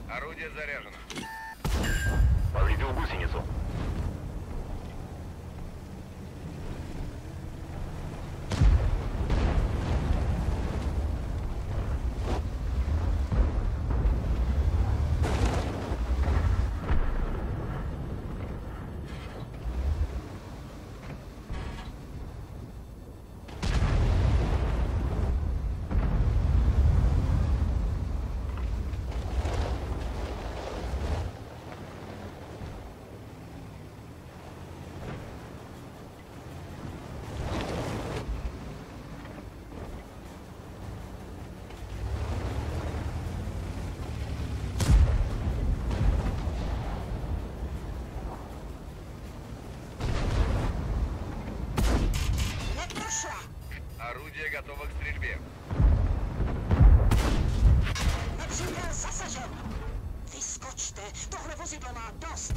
Speaker 4: Орудие заряжено.
Speaker 3: Повредил гусеницу.
Speaker 6: Не прошла!
Speaker 4: Орудие готово к стрельбе.
Speaker 6: Nepřítel zasažen! Vyskočte! Tohle vozidlo má dost!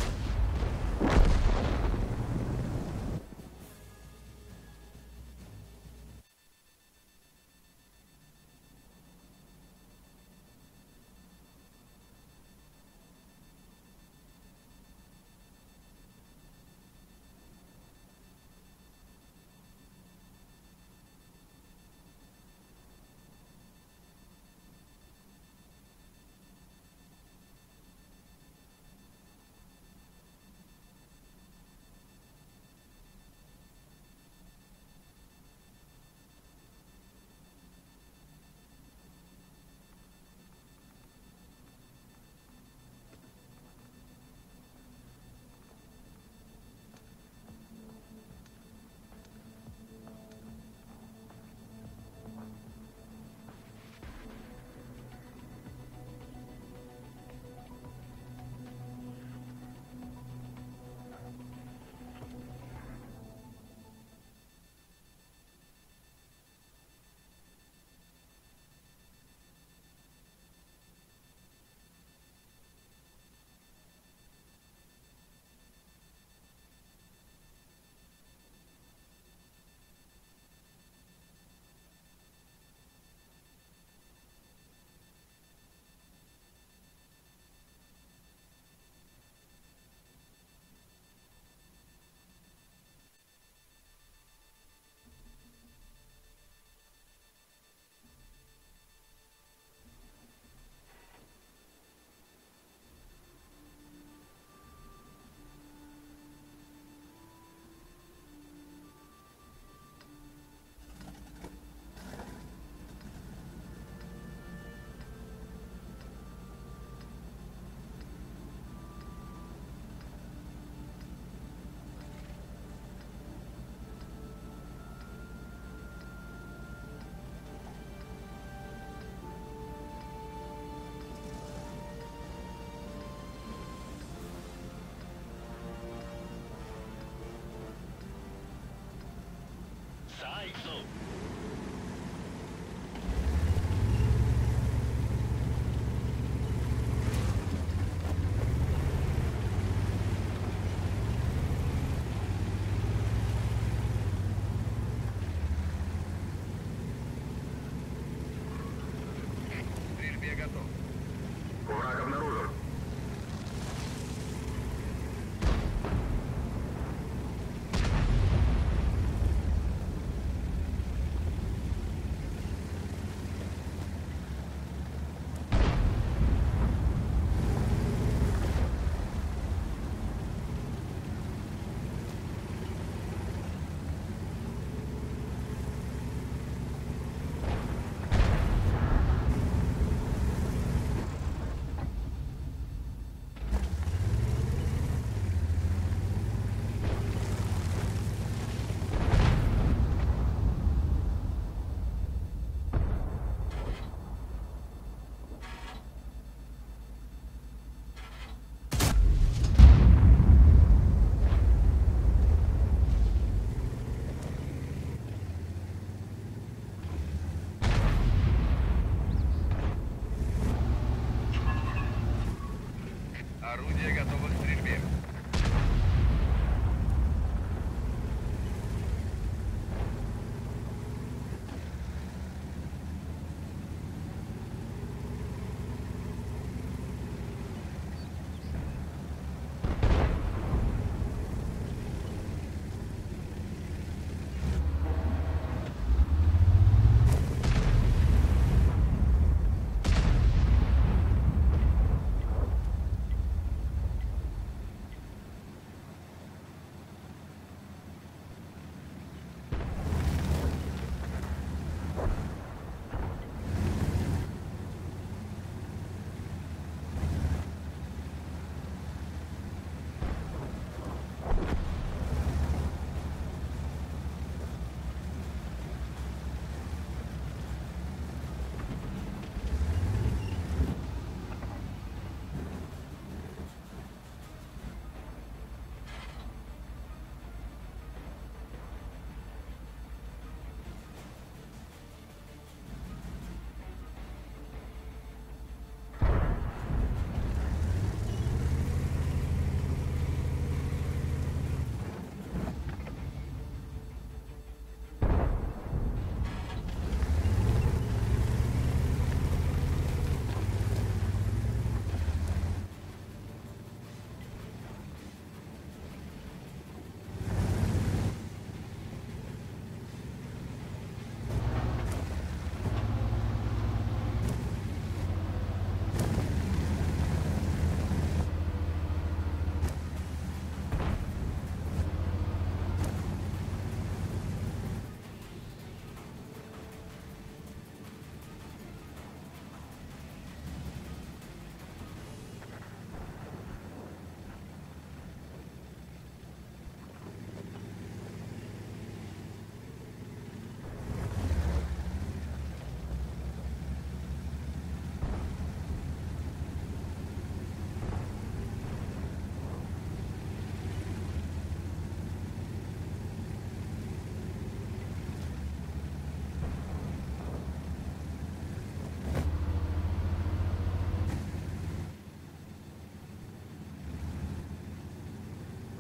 Speaker 4: Орудие готово к стрельбе.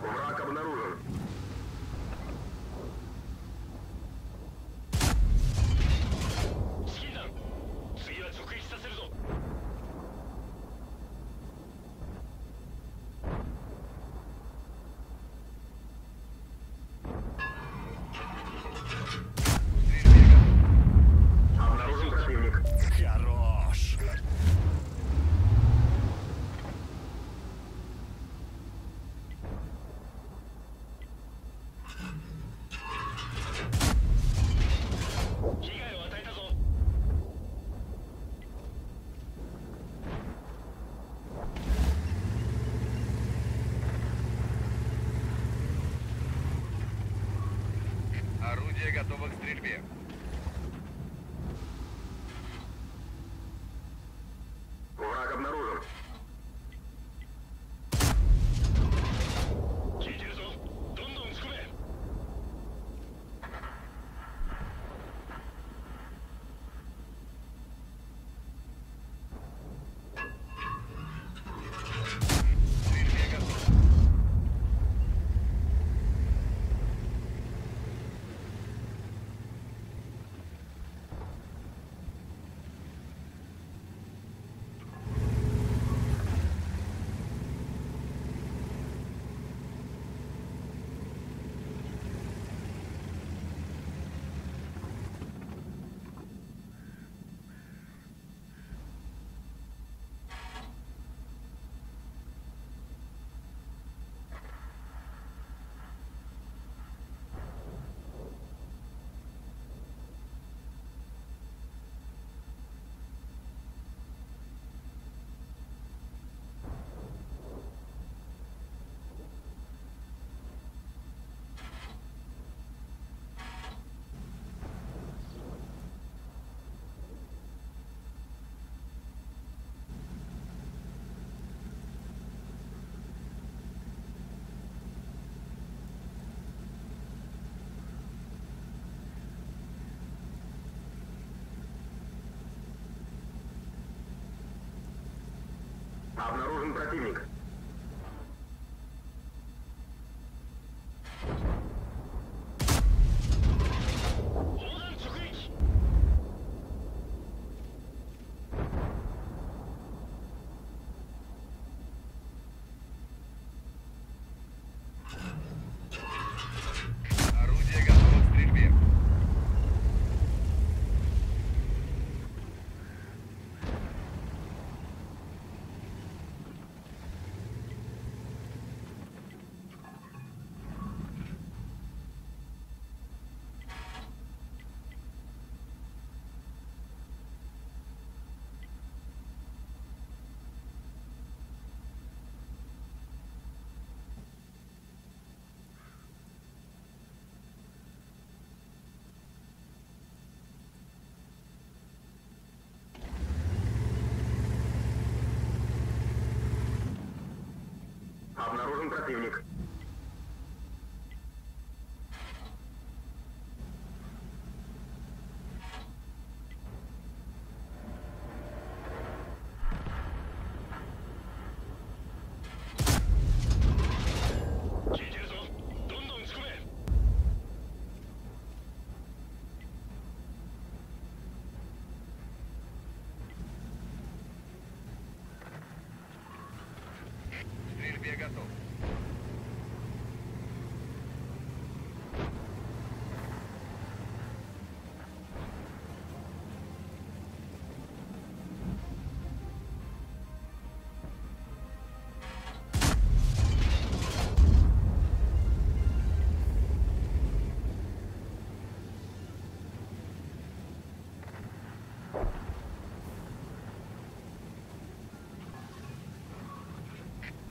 Speaker 3: Враг обнаружен. Обнаружен противник.
Speaker 8: Хорош.
Speaker 4: Орудие готово к стрельбе.
Speaker 3: Враг обнаружен.
Speaker 4: Стрельбе готов.
Speaker 3: Обнаружен противник. противник.
Speaker 4: К стрельбе готов.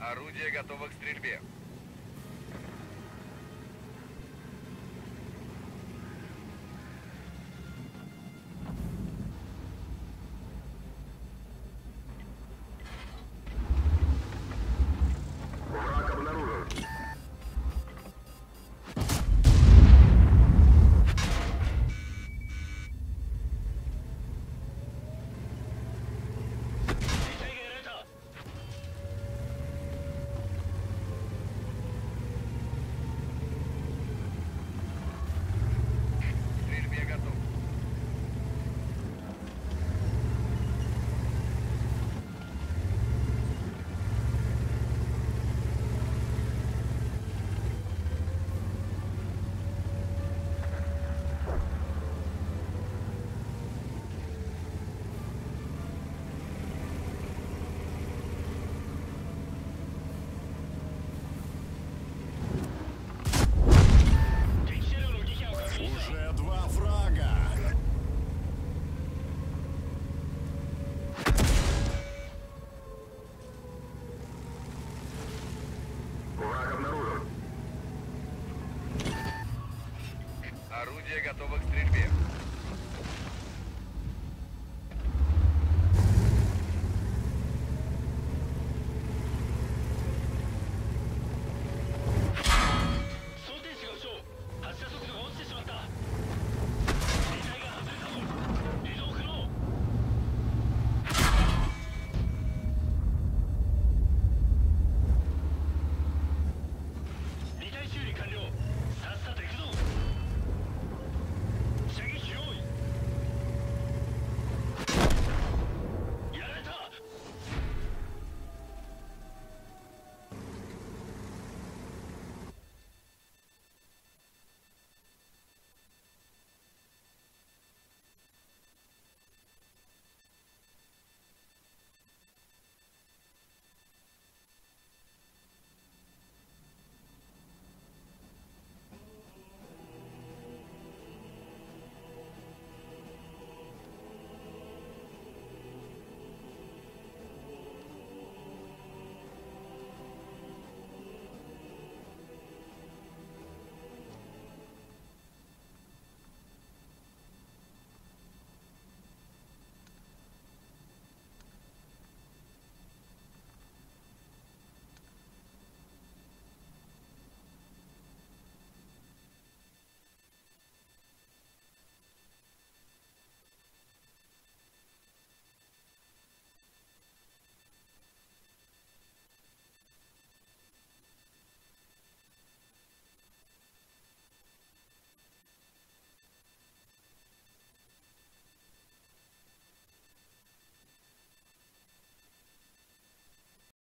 Speaker 4: Орудие готово к стрельбе.
Speaker 3: Враг обнаружен.
Speaker 4: К стрельбе готов.
Speaker 8: Уже 2 фрага.
Speaker 3: Враг обнаружен.
Speaker 4: Орудие готово к стрельбе.